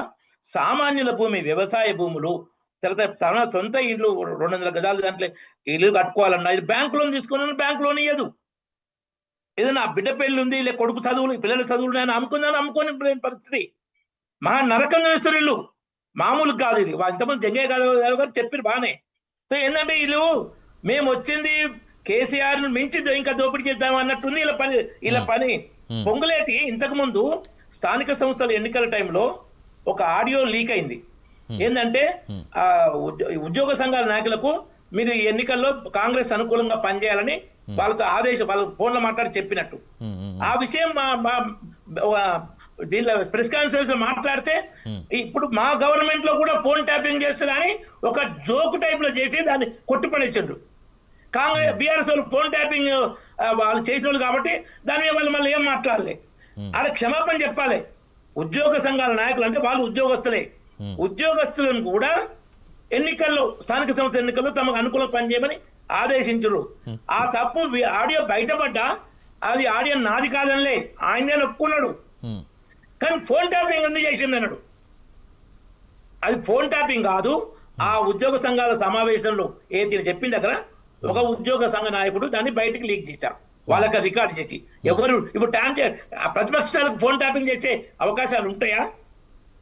S2: సామాన్యుల భూమి, వ్యవసాయ భూములు, తర్వాత తన సొంత ఇల్లు 200 గజాలు దాంట్లో ఇల్లు కట్టుకోవాలన్నా ఇది బ్యాంక్ లోన్ తీసుకున్నాను, బ్యాంక్ లోన్ ఇయ్యదు. ఏదైనా బిడ్డ పెళ్ళి ఉంది, లే కొడుకు చదువులు, పిల్లల చదువులు ఆయన అమ్ముకొని పరిస్థితి. మహా నరకంగా వేస్తారు ఇల్లు, మామూలు కాదు ఇది. ఇంతమంది జంగయ్య గారు చెప్పారు బాగానే. సో ఏంటంటే వీళ్ళు మేము వచ్చింది కేసీఆర్ ను మించి ఇంకా దోపిడీ చేద్దాం అన్నట్టుంది ఇలా పని. పొంగులేటి ఇంతకు ముందు స్థానిక సంస్థల ఎన్నికల టైంలో ఒక ఆడియో లీక్ అయింది. ఏంటంటే ఉద్యోగ సంఘాల నాయకులకు మీరు ఈ ఎన్నికల్లో కాంగ్రెస్ అనుకూలంగా పనిచేయాలని వాళ్ళతో వాళ్ళ ఫోన్లో మాట్లాడి చెప్పినట్టు. ఆ విషయం దీనిలో ప్రెస్ కాన్ఫరెన్స్ లో మాట్లాడితే ఇప్పుడు మా గవర్నమెంట్ లో కూడా ఫోన్ ట్యాపింగ్ చేస్తారని ఒక జోక్ టైప్ లో చేసి దాన్ని కొట్టిపడేసిండ్రు. కాంగ్రెస్ బీఆర్ఎస్ వాళ్ళు ఫోన్ ట్యాపింగ్ వాళ్ళు చేయటోళ్ళు కాబట్టి దాని మీద వాళ్ళు మళ్ళీ ఏం మాట్లాడలే. ఆడ క్షమాపణ చెప్పాలి. ఉద్యోగ సంఘాల నాయకులు అంటే వాళ్ళు ఉద్యోగస్తులే. ఉద్యోగస్తులను కూడా ఎన్నికల్లో, స్థానిక సంస్థ ఎన్నికల్లో తమకు అనుకూలంగా పనిచేయమని ఆదేశించరు. ఆ తప్పు ఆడియో బయటపడ్డా అది ఆడియో నాది కాదనిలే, ఆయనే ఒప్పుకున్నాడు. కానీ ఫోన్ ట్యాపింగ్ ఎందుకు చేసింది అన్నాడు. అది ఫోన్ ట్యాపింగ్ కాదు. ఆ ఉద్యోగ సంఘాల సమావేశంలో ఏది చెప్పిన దగ్గర ఒక ఉద్యోగ సంఘ నాయకుడు దాన్ని బయటికి లీక్ చేశారు, వాళ్ళకి రికార్డు చేసి. ఎవరు ఇప్పుడు ప్రతిపక్షాలకు ఫోన్ ట్యాపింగ్ చేసే అవకాశాలు ఉంటాయా?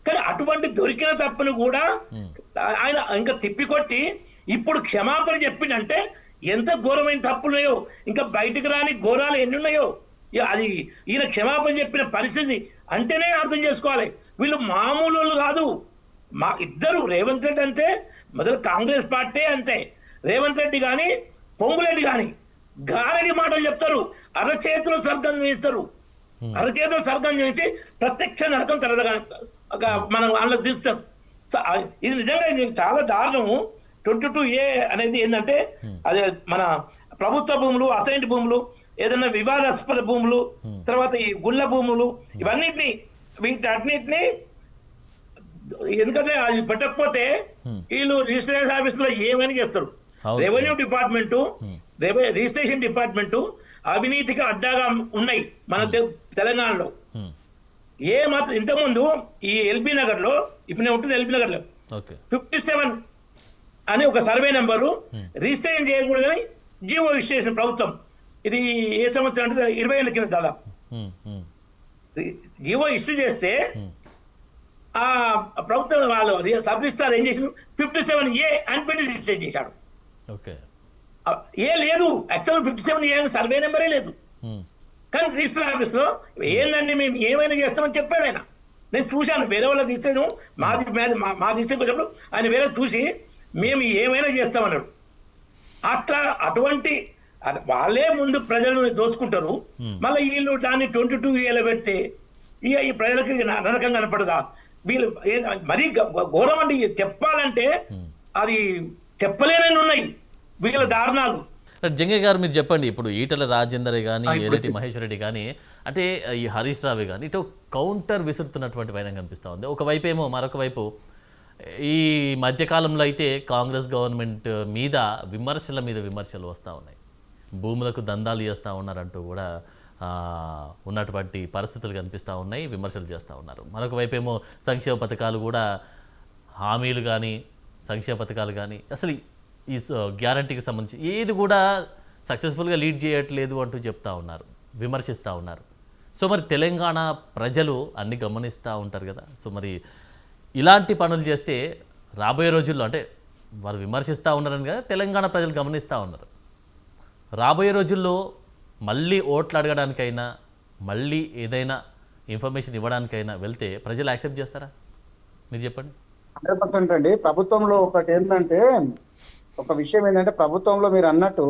S2: కానీ అటువంటి దొరికిన తప్పును కూడా ఆయన ఇంకా తిప్పికొట్టి ఇప్పుడు క్షమాపణ చెప్పిందంటే ఎంత ఘోరమైన తప్పులున్నాయో, ఇంకా బయటకు రాని ఘోరాలు ఎన్ని ఉన్నాయో. అది ఈయన క్షమాపణ చెప్పిన పరిస్థితి అంటేనే అర్థం చేసుకోవాలి. వీళ్ళు మామూలు కాదు. మా ఇద్దరు, రేవంత్ రెడ్డి అంతే, మొదలు కాంగ్రెస్ పార్టీ అంతే. రేవంత్ రెడ్డి కానీ పొంగులెడ్డి కానీ గారడి మాటలు చెప్తారు, అరచేతులు స్వర్గం చేయిస్తారు. అరచేతులు స్వర్గం చేయించి ప్రత్యక్ష నరకం మనం వాళ్ళకి తీస్తాం. సో ఇది నిజంగా చాలా దారుణము. 22A అనేది ఏంటంటే అదే మన ప్రభుత్వ భూములు, అసైన్డ్ భూములు, ఏదైనా వివాదాస్పద భూములు, తర్వాత ఈ గుళ్ళ భూములు, వీటన్నిటిని ఎందుకంటే అది పెట్టకపోతే వీళ్ళు రిజిస్ట్రేషన్ ఆఫీస్ లో ఏమైనా చేస్తారు. రెవెన్యూ డిపార్ట్మెంటు, రిజిస్ట్రేషన్ డిపార్ట్మెంటు అవినీతికి అడ్డాగా ఉన్నాయి మన తెలంగాణలో. ఏ మాత్రం ఇంతకుముందు ఈ ఎల్బీ నగర్ లో, ఇప్పుడు నేను ఉంటుంది ఎల్బీ నగర్ లో 57 అని ఒక సర్వే నెంబరు రిజిస్ట్రేషన్ చేయకూడదని జీవో రిజిస్ట్రేషన్ ప్రభుత్వం. ఇది ఏ సంవత్సరం అంటే 20 ఏళ్ళ కింద దాదాపు జీవో ఇష్యూ చేస్తే ఆ ప్రభుత్వం వాళ్ళు సబ్ రిజిస్ట్రార్ ఏం చేసిన 57A అని పెట్టి రిజిస్టర్ చేశాడు. ఏ లేదు, యాక్చువల్ 57A సర్వే నెంబరే లేదు. కానీ రిజిస్టర్ ఆఫీస్లో ఏందండి మేము ఏమైనా చేస్తామని చెప్పాడు ఆయన. నేను చూశాను, వేరే వాళ్ళకి ఇచ్చాను, మాది ఇచ్చేటప్పుడు ఆయన వేరే చూసి మేము ఏమైనా చేస్తామన్నాడు. అట్లా అటువంటి వాళ్ళే ముందు ప్రజలను దోచుకుంటారు, మళ్ళీ వీళ్ళు దాన్ని 22 ఏళ్ళ పెడితే ఈ ప్రజలకి నరకం కనపడదా? వీళ్ళు మరీ ఘోరం అండి. చెప్పాలంటే అది చెప్పలేనని ఉన్నాయి వీళ్ళ దారుణాలు.
S1: జంగే గారు మీరు చెప్పండి, ఇప్పుడు ఈటల రాజేందర్ కానీ ఎర్రటి మహేశ్వర్ రెడ్డి కానీ అంటే ఈ హరీష్ రావు కానీ ఇటు కౌంటర్ విసురుతున్నటువంటి వైనం కనిపిస్తూ ఉంది. ఒకవైపు ఏమో, మరొక వైపు ఈ మధ్యకాలంలో అయితే కాంగ్రెస్ గవర్నమెంట్ మీద విమర్శలు వస్తూ ఉన్నాయి. భూములకు దందాలు చేస్తూ ఉన్నారంటూ కూడా ఉన్నటువంటి పరిస్థితులు కనిపిస్తూ ఉన్నాయి, విమర్శలు చేస్తూ ఉన్నారు. మరొక వైపు ఏమో సంక్షేమ పథకాలు కూడా, హామీలు కానీ సంక్షేమ పథకాలు కానీ అసలు ఈ గ్యారంటీకి సంబంధించి ఏది కూడా సక్సెస్ఫుల్గా లీడ్ చేయట్లేదు అంటూ చెప్తా ఉన్నారు, విమర్శిస్తూ ఉన్నారు. సో మరి తెలంగాణ ప్రజలు అన్ని గమనిస్తూ ఉంటారు కదా. సో మరి ఇలాంటి పనులు చేస్తే రాబోయే రోజుల్లో, అంటే వారు విమర్శిస్తూ ఉన్నారని కదా తెలంగాణ ప్రజలు గమనిస్తూ ఉన్నారు, రాబోయే రోజుల్లో మళ్ళీ ఓట్లు అడగడానికైనా మళ్ళీ ఏదైనా ఇన్ఫర్మేషన్ ఇవ్వడానికైనా వెళ్తే ప్రజలు యాక్సెప్ట్ చేస్తారా? మీరు చెప్పండి.
S3: 100% అండి. ప్రభుత్వంలో ఒకటి ఏంటంటే, ఒక విషయం ఏంటంటే, ప్రభుత్వంలో మీరు అన్నట్టు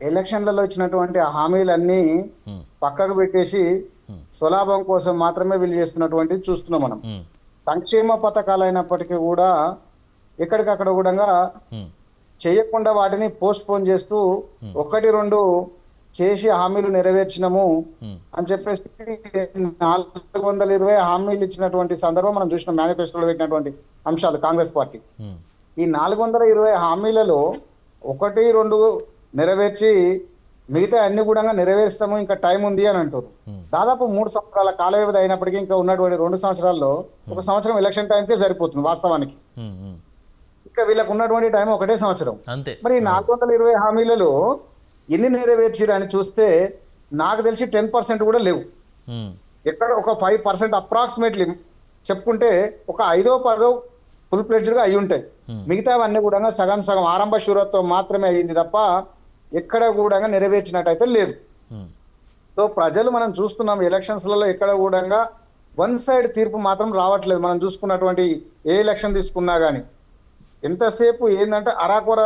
S3: ఎలక్షన్లలో ఇచ్చినటువంటి హామీలన్నీ పక్కకు పెట్టేసి స్వలాభం కోసం మాత్రమే వీళ్ళు చేస్తున్నటువంటిది చూస్తున్నాం మనం. సంక్షేమ పథకాలు అయినప్పటికీ కూడా ఎక్కడికక్కడ కూడా చేయకుండా వాటిని పోస్ట్ పోన్ చేస్తూ 1-2 చేసి హామీలు నెరవేర్చినము అని చెప్పేసి 420 హామీలు ఇచ్చినటువంటి సందర్భం మనం చూసిన మేనిఫెస్టోలో పెట్టినటువంటి అంశాలు కాంగ్రెస్ పార్టీ. ఈ 420 హామీలలో 1-2 నెరవేర్చి మిగతా అన్ని కూడా నెరవేరుస్తాము, ఇంకా టైం ఉంది అని అంటారు. దాదాపు 3 సంవత్సరాల కాల వ్యవధి అయినప్పటికీ ఇంకా ఉన్నటువంటి 2 సంవత్సరాల్లో 1 సంవత్సరం ఎలక్షన్ టైంకే సరిపోతుంది వాస్తవానికి. ఇంకా వీళ్ళకు ఉన్నటువంటి టైం 1 సంవత్సరం. మరి 420 హామీలలో ఎన్ని నెరవేర్చిరు అని చూస్తే నాకు తెలిసి 10% కూడా లేవు. ఎక్కడ ఒక 5% అప్రాక్సిమేట్లీ చెప్పుకుంటే ఒక 5-10 ఫుల్ ప్లెడ్జ్డ్గా అయి ఉంటాయి. మిగతావన్నీ కూడా సగం సగం ఆరంభ శూరత్వం మాత్రమే అయ్యింది తప్ప ఎక్కడ కూడా నెరవేర్చినట్టయితే లేదు. సో ప్రజలు మనం చూస్తున్నాం ఎలక్షన్స్లలో ఎక్కడ కూడా వన్ సైడ్ తీర్పు మాత్రం రావట్లేదు. మనం చూసుకున్నటువంటి ఏ ఎలక్షన్ తీసుకున్నా కానీ ఎంతసేపు ఏంటంటే అరాకొర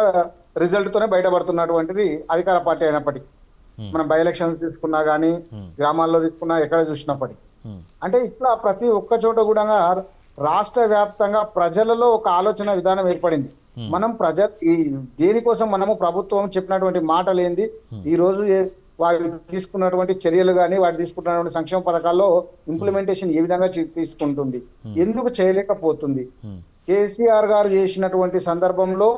S3: రిజల్ట్తోనే బయటపడుతున్నటువంటిది అధికార పార్టీ అయినప్పటికీ. మనం బై ఎలక్షన్స్ తీసుకున్నా కానీ గ్రామాల్లో తీసుకున్నా ఎక్కడ చూసినప్పటికీ అంటే ఇట్లా ప్రతి ఒక్క చోట కూడా రాష్ట్ర వ్యాప్తంగా ప్రజలలో ఒక ఆలోచన విధానం ఏర్పడింది. మనం దేనికోసం మనము ప్రభుత్వం చెప్పినటువంటి మాటలు ఏంది, ఈ రోజు వారు తీసుకున్నటువంటి చర్యలు కానీ వాటి తీసుకుంటున్నటువంటి సంక్షేమ పథకాల్లో ఇంప్లిమెంటేషన్ ఏ విధంగా తీసుకుంటుంది, ఎందుకు చేయలేకపోతుంది. కేసీఆర్ గారు చేసినటువంటి సందర్భంలో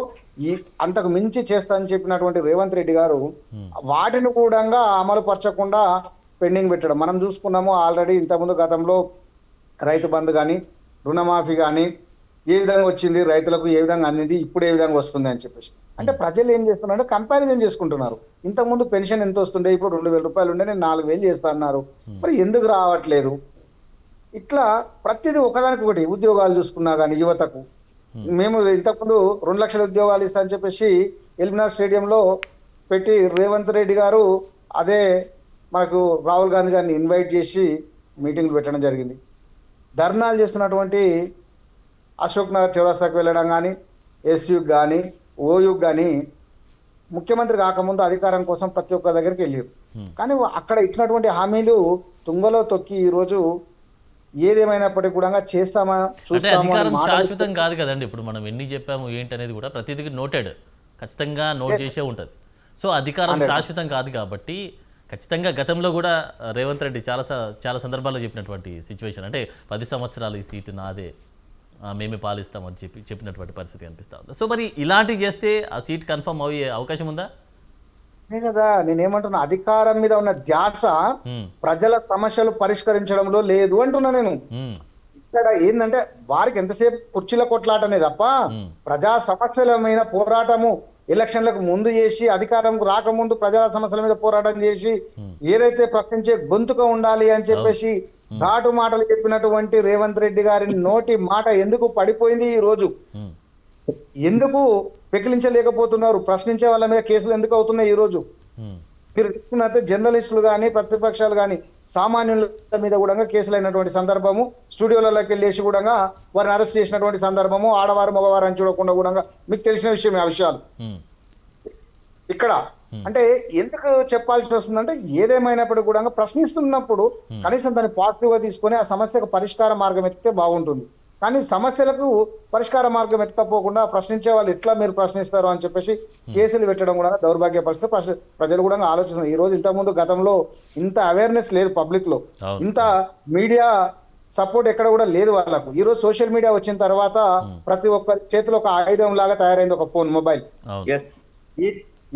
S3: అంతకు మించి చేస్తానని చెప్పినటువంటి రేవంత్ రెడ్డి గారు వాటిని కూడా అమలు పరచకుండా పెండింగ్ పెట్టడం మనం చూసుకున్నాము. ఆల్రెడీ ఇంతకుముందు గతంలో రైతు బంధు కానీ రుణమాఫీ కానీ ఏ విధంగా వచ్చింది, రైతులకు ఏ విధంగా అందింది, ఇప్పుడు ఏ విధంగా వస్తుంది అని చెప్పేసి. అంటే ప్రజలు ఏం చేస్తున్నారంటే కంపారిజన్ చేసుకుంటున్నారు. ఇంతకుముందు పెన్షన్ ఎంత వస్తుండే, ఇప్పుడు 2000 రూపాయలు ఉండే, నేను 4000 చేస్తా అన్నారు, మరి ఎందుకు రావట్లేదు. ఇట్లా ప్రతిదీ ఒకదానికి ఒకటి. ఉద్యోగాలు చూసుకున్నా కానీ యువతకు మేము ఇంతకుముందు 2 లక్షల ఉద్యోగాలు ఇస్తా అని చెప్పేసి ఎల్బినార్ స్టేడియంలో పెట్టి రేవంత్ రెడ్డి గారు అదే మనకు రాహుల్ గాంధీ గారిని ఇన్వైట్ చేసి మీటింగ్లు పెట్టడం జరిగింది. ధర్నాలు చేస్తున్నటువంటి అశోక్ నగర్ చౌరస్తాకు వెళ్ళడం కానీ, ఎస్యూకి కానీ ఓయూకి కానీ ముఖ్యమంత్రి కాకముందు అధికారం కోసం ప్రతి ఒక్క దగ్గరికి వెళ్ళారు. కానీ అక్కడ ఇచ్చినటువంటి హామీలు తుంగలో తొక్కి ఈరోజు ఏదేమైనప్పటికీ కూడా చేస్తామా
S1: అధికారం శాశ్వతం కాదు కదండి. ఇప్పుడు మనం ఎన్ని చెప్పాము ఏంటి అనేది కూడా ప్రతిదీ నోటెడ్, ఖచ్చితంగా నోట్ చేసే ఉంటుంది. సో అధికారం శాశ్వతం కాదు కాబట్టి ఖచ్చితంగా గతంలో కూడా రేవంత్ రెడ్డి చాలా సందర్భాల్లో చెప్పినటువంటి సిచ్యువేషన్ అంటే 10 సంవత్సరాలు ఈ సీటు నాదే, మేమే పాలిస్తామని చెప్పినటువంటి పరిస్థితి కనిపిస్తూ ఉంది. సో మరి ఇలాంటివి చేస్తే ఆ సీట్ కన్ఫర్మ్ అయ్యే అవకాశం ఉందా?
S3: కదా నేనేమంటున్నా, అధికారం మీద ఉన్న ధ్యాస ప్రజల సమస్యలు పరిష్కరించడంలో లేదు అంటున్నా నేను. ఇక్కడ ఏంటంటే వారికి ఎంతసేపు కుర్చీల కొట్లాటనే తప్ప ప్రజా సమస్యల మీద పోరాటము ఎలక్షన్లకు ముందు చేసి, అధికారం రాకముందు ప్రజా సమస్యల మీద పోరాటం చేసి, ఏదైతే ప్రశ్నించే గొంతుగా ఉండాలి అని చెప్పేసి ఘాటు మాటలు చెప్పినటువంటి రేవంత్ రెడ్డి గారి నోటి మాట ఎందుకు పడిపోయింది ఈ రోజు? ఎందుకు పెకిలించలేకపోతున్నారు? ప్రశ్నించే వాళ్ళ మీద కేసులు ఎందుకు అవుతున్నాయి ఈ రోజు? మీరు చూసుకున్నట్టే జర్నలిస్టులు కానీ ప్రతిపక్షాలు కానీ సామాన్యుల మీద కూడా కేసులు అయినటువంటి సందర్భము, స్టూడియోలలోకి వెళ్ళేసి కూడా వారిని అరెస్ట్ చేసినటువంటి సందర్భము, ఆడవారు మగవారు అని చూడకుండా కూడా మీకు తెలిసిన విషయం ఆ విషయాలు ఇక్కడ. అంటే ఎందుకు చెప్పాల్సి వస్తుందంటే ఏదేమైనప్పటికీ కూడా ప్రశ్నిస్తున్నప్పుడు కనీసం దాన్ని పాజిటివ్ గా తీసుకొని ఆ సమస్యకు పరిష్కార మార్గం ఎత్తితే బాగుంటుంది. కానీ సమస్యలకు పరిష్కార మార్గం ఎత్తకపోకుండా ప్రశ్నించే వాళ్ళు ఎట్లా మీరు ప్రశ్నిస్తారు అని చెప్పేసి కేసులు పెట్టడం కూడా దౌర్భాగ్య పరిస్థితి. ప్రజలు కూడా ఆలోచిస్తున్నారు. ఈ రోజు ఇంతకుముందు గతంలో ఇంత అవేర్నెస్ లేదు పబ్లిక్ లో, ఇంత మీడియా సపోర్ట్ ఎక్కడ కూడా లేదు వాళ్ళకు. ఈ రోజు సోషల్ మీడియా వచ్చిన తర్వాత ప్రతి ఒక్కరి చేతిలో ఒక ఆయుధం లాగా తయారైంది ఒక ఫోన్, మొబైల్.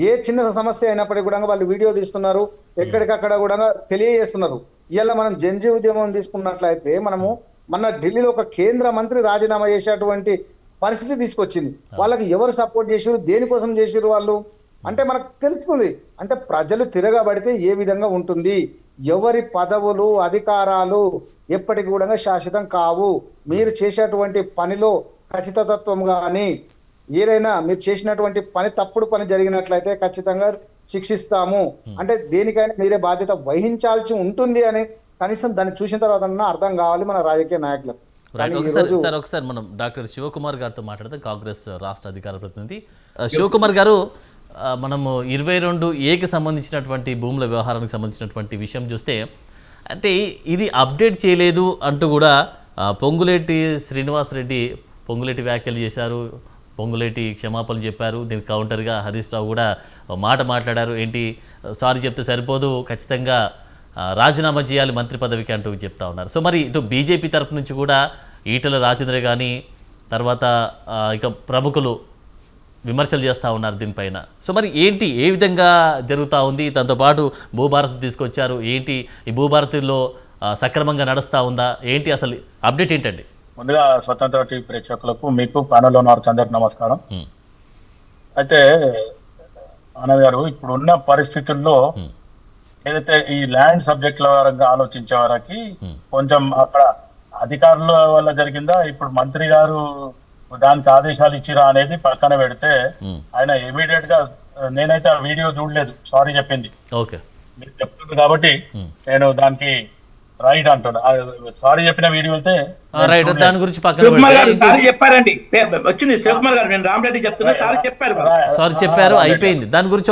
S3: ఏ చిన్న సమస్య అయినప్పటికీ కూడా వాళ్ళు వీడియో తీస్తున్నారు, ఎక్కడికక్కడ కూడా తెలియజేస్తున్నారు. ఇవాళ మనం జంజీ ఉద్యమం తీసుకున్నట్లయితే మనము మన ఢిల్లీలో ఒక కేంద్ర మంత్రి రాజీనామా చేసేటువంటి పరిస్థితి తీసుకొచ్చింది. వాళ్ళకి ఎవరు సపోర్ట్ చేసారు, దేనికోసం చేసారు వాళ్ళు అంటే మనకు తెలుస్తుంది. అంటే ప్రజలు తిరగబడితే ఏ విధంగా ఉంటుంది, ఎవరి పదవులు అధికారాలు ఎప్పటికి కూడా శాశ్వతం కావు. మీరు చేసేటువంటి పనిలో ఖచ్చితత్వం కానీ ఏదైనా మీరు చేసినటువంటి పని తప్పుడు పని జరిగినట్లయితే ఖచ్చితంగా శిక్షిస్తాము. అంటే దేనికైనా మీరే బాధ్యత వహించాల్సి ఉంటుంది అని కనీసం దాన్ని చూసిన తర్వాత అర్థం కావాలి మన రాజకీయ నాయకులకు.
S1: ఒకసారి మనం డాక్టర్ శివకుమార్ గారితో మాట్లాడదాం, కాంగ్రెస్ రాష్ట్ర అధికార ప్రతినిధి. శివకుమార్ గారు, మనము 22A సంబంధించినటువంటి భూముల వ్యవహారానికి సంబంధించినటువంటి విషయం చూస్తే అంటే ఇది అప్డేట్ చేయలేదు అంటూ కూడా పొంగులేటి శ్రీనివాసరెడ్డి పొంగులేటి వ్యాఖ్యలు చేశారు, పొంగులేటి క్షమాపణలు చెప్పారు. దీనికి కౌంటర్గా హరీష్ రావు కూడా మాట మాట్లాడారు. ఏంటి సారీ చెప్తే సరిపోదు, ఖచ్చితంగా రాజీనామా చేయాలి మంత్రి పదవికి అంటూ చెప్తా ఉన్నారు. సో మరి ఇటు బీజేపీ తరపు నుంచి కూడా ఈటెల రాజేంద్ర కానీ తర్వాత ఇక ప్రముఖులు విమర్శలు చేస్తూ ఉన్నారు దీనిపైన. సో మరి ఏంటి, ఏ విధంగా జరుగుతూ ఉంది? దాంతోపాటు భూభారతి తీసుకొచ్చారు, ఏంటి ఈ భూభారతిలో సక్రమంగా నడుస్తూ ఉందా, ఏంటి అసలు అప్డేట్ ఏంటండి?
S4: ముందుగా స్వతంత్ర టీవీ ప్రేక్షకులకు, మీకు ప్యానెల్లో ఉన్న వారికి అందరికి నమస్కారం. అయితే ఆనంద్ గారు, ఇప్పుడు ఉన్న పరిస్థితుల్లో ఏదైతే ఈ ల్యాండ్ సబ్జెక్టుల వరకు ఆలోచించే వారికి కొంచెం అక్కడ అధికారుల వల్ల జరిగిందా, ఇప్పుడు మంత్రి గారు దానికి ఆదేశాలు ఇచ్చిరా అనేది పక్కన పెడితే, ఆయన ఇమీడియట్ గా, నేనైతే ఆ వీడియో చూడలేదు, సారీ చెప్పింది, మీరు చెప్తుంది కాబట్టి నేను దానికి రైట్ అంటున్నా. సారీ చెప్పిన వీడియో అయితే
S1: దాని గురించి
S2: చెప్పారండి, వచ్చింది శివకుమార్ గారు, నేను రామరెడ్డి చెప్తున్నా,
S1: సారీ చెప్పారు, అయిపోయింది. దాని గురించి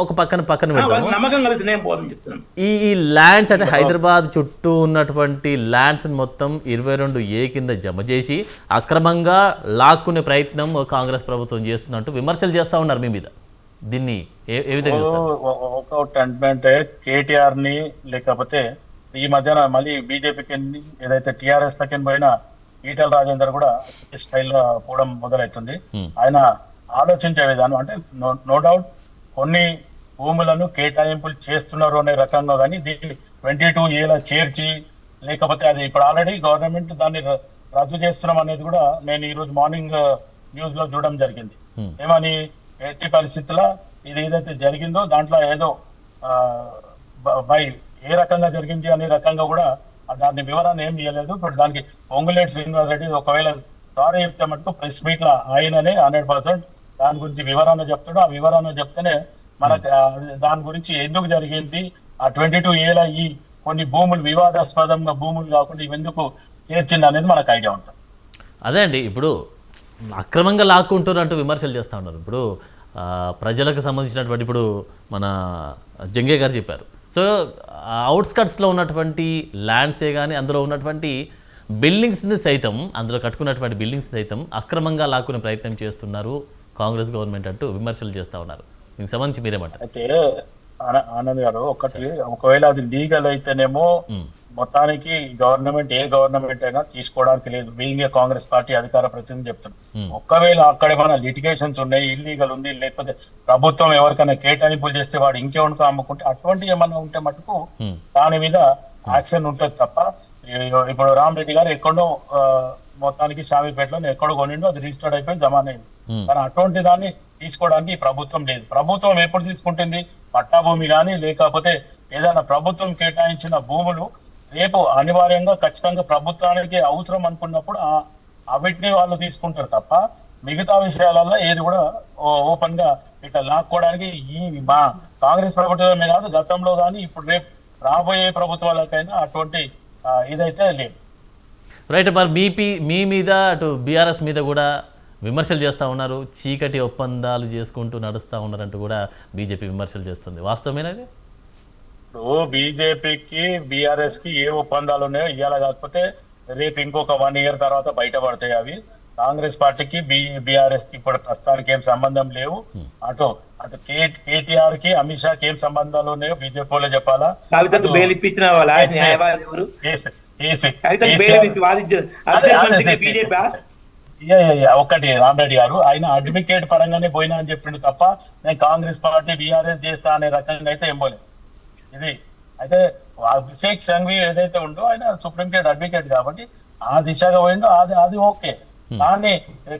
S1: ఒక పక్కన పెడతాము.
S2: నమ్మకం కలిసి నేను పోదని చెప్తున్నాను.
S1: ఈ ల్యాండ్స్ అంటే హైదరాబాద్ చుట్టూ ఉన్నటువంటి ల్యాండ్స్ మొత్తం 22A కింద జమ చేసి అక్రమంగా లాక్కునే ప్రయత్నం కాంగ్రెస్ ప్రభుత్వం చేస్తున్నట్టు విమర్శలు చేస్తా ఉన్నారు మీ మీద. దీన్ని ఏ విధంగా
S4: అంటే కేటీఆర్ ని, లేకపోతే ఈ మధ్యన మళ్ళీ బీజేపీకి ఏదైతే టీఆర్ఎస్ లకి పోయినా ఈటెల రాజేందర్ కూడా స్టైల్లో పోవడం మొదలవుతుంది. ఆయన ఆలోచించే విధానం అంటే నో డౌట్ కొన్ని భూములను కేటాయింపులు చేస్తున్నారు అనే రకంగా, కానీ దీన్ని 22A చేర్చి, లేకపోతే అది ఇప్పుడు ఆల్రెడీ గవర్నమెంట్ దాన్ని రద్దు చేస్తున్నాం అనేది కూడా నేను ఈ రోజు మార్నింగ్ న్యూస్ లో చూడడం జరిగింది. ఏమని, ఎట్టి పరిస్థితుల్లో ఇది ఏదైతే జరిగిందో దాంట్లో ఏదో బై ఏ రకంగా జరిగింది అనే రకంగా కూడా దాని వివరణ ఏం ఇవ్వలేదు. ఇప్పుడు దానికి పొంగులేటి శ్రీనివాసరెడ్డి ఒకవేళ సారీ చెప్తే మటుకు ప్రెస్ మీట్ లో ఆయననే 100% దాని గురించి వివరణ చెప్తాడు. ఆ వివరణ చెప్తేనే మనకు దాని గురించి ఎందుకు జరిగింది, ఆ 22A ఈ కొన్ని భూములు వివాదాస్పదంగా భూములు కాకుండా ఇవెందుకు చేర్చింది అనేది మనకు ఐడియా ఉంటుంది.
S1: అదే అండి, ఇప్పుడు అక్రమంగా లాక్కుంటారు అంటూ విమర్శలు చేస్తూ ఉన్నారు. ఇప్పుడు ప్రజలకు సంబంధించినటువంటి, ఇప్పుడు మన జంగే గారు చెప్పారు, సో అవుట్స్కట్స్లో ఉన్నటువంటి ల్యాండ్సే కానీ అందులో ఉన్నటువంటి బిల్డింగ్స్ని సైతం, అందులో కట్టుకున్నటువంటి బిల్డింగ్స్ సైతం అక్రమంగా లాక్కునే ప్రయత్నం చేస్తున్నారు కాంగ్రెస్ గవర్నమెంట్ అంటూ విమర్శలు చేస్తూ ఉన్నారు. దీనికి సంబంధించి మీరేమంటారు?
S4: అయితే ఆనంద్ గారు, ఒకవేళ అది లీగల్ అయితేనేమో మొత్తానికి గవర్నమెంట్, ఏ గవర్నమెంట్ అయినా తీసుకోవడానికి లేదు, బీయింగ్ ఏ కాంగ్రెస్ పార్టీ అధికార ప్రతినిధి చెప్తున్నాం. ఒకవేళ అక్కడ ఏమైనా లిటిగేషన్స్ ఉన్నాయి, ఇల్లీగల్ ఉంది, లేకపోతే ప్రభుత్వం ఎవరికైనా కేటాయింపులు చేస్తే వాడు ఇంకేమనుకో అమ్ముకుంటే, అటువంటి ఏమన్నా ఉంటే మటుకు దాని మీద యాక్షన్ ఉంటుంది తప్ప, ఇప్పుడు రామరెడ్డి గారు ఎక్కడో మొత్తానికి షామీపేటలో ఎక్కడో కొనిండో అది రిజిస్టర్డ్ అయిపోయి జమాన్ అయింది. కానీ అటువంటి దాన్ని తీసుకోవడానికి ప్రభుత్వం లేదు. ప్రభుత్వం ఎప్పుడు తీసుకుంటుంది, పట్టా భూమి కానీ లేకపోతే ఏదైనా ప్రభుత్వం కేటాయించిన భూములు రేపు అనివార్యంగా ఖచ్చితంగా ప్రభుత్వానికి అవసరం అనుకున్నప్పుడు అవిటిని వాళ్ళు తీసుకుంటారు తప్ప మిగతా విషయాలలో ఏది కూడా ఓపెన్ గా ఇట్లా లాక్కోవడానికి ఈ మా కాంగ్రెస్ ప్రభుత్వమే కాదు, గతంలో కానీ ఇప్పుడు రేపు రాబోయే ప్రభుత్వాలకైనా అటువంటి ఇదైతే లేదు.
S1: రైట్. మరి మీ మీద అటు బీఆర్ఎస్ మీద కూడా విమర్శలు చేస్తూ ఉన్నారు, చీకటి ఒప్పందాలు చేసుకుంటూ నడుస్తూ ఉన్నారంటూ కూడా బీజేపీ విమర్శలు చేస్తుంది. వాస్తవమేనా ఇది?
S4: ఇప్పుడు బీజేపీకి బీఆర్ఎస్ కి ఏ ఒప్పందాలు ఉన్నాయో ఇవాళ కాకపోతే రేపు ఇంకొక 1 year తర్వాత బయటపడతాయి అవి. కాంగ్రెస్ పార్టీకి బీఆర్ఎస్ కి ఇప్పుడు ప్రస్తుతానికి ఏం సంబంధం లేవు. అటు కేటీఆర్ కి అమిత్ షాకి ఏం సంబంధాలు ఉన్నాయో బీజేపీ వాళ్ళే చెప్పాలా.
S2: కవితకు బెయిల్ ఇప్పించిన న్యాయవాది ఎవరు?
S4: ఒకటి రామరెడ్డి గారు ఆయన అడ్వకేట్ పరంగానే పోయినా అని చెప్పిండు తప్ప నేను కాంగ్రెస్ పార్టీ బీఆర్ఎస్ చేస్తా అనే రకంగా అయితే ఏం పోలేదు. ఇది అయితే అభిషేక్ సంఘవి ఏదైతే ఉందో ఆయన సుప్రీంకోర్టు అడ్వకేట్ కాబట్టి ఆ దిశగా పోయిందో అది ఓకే. కానీ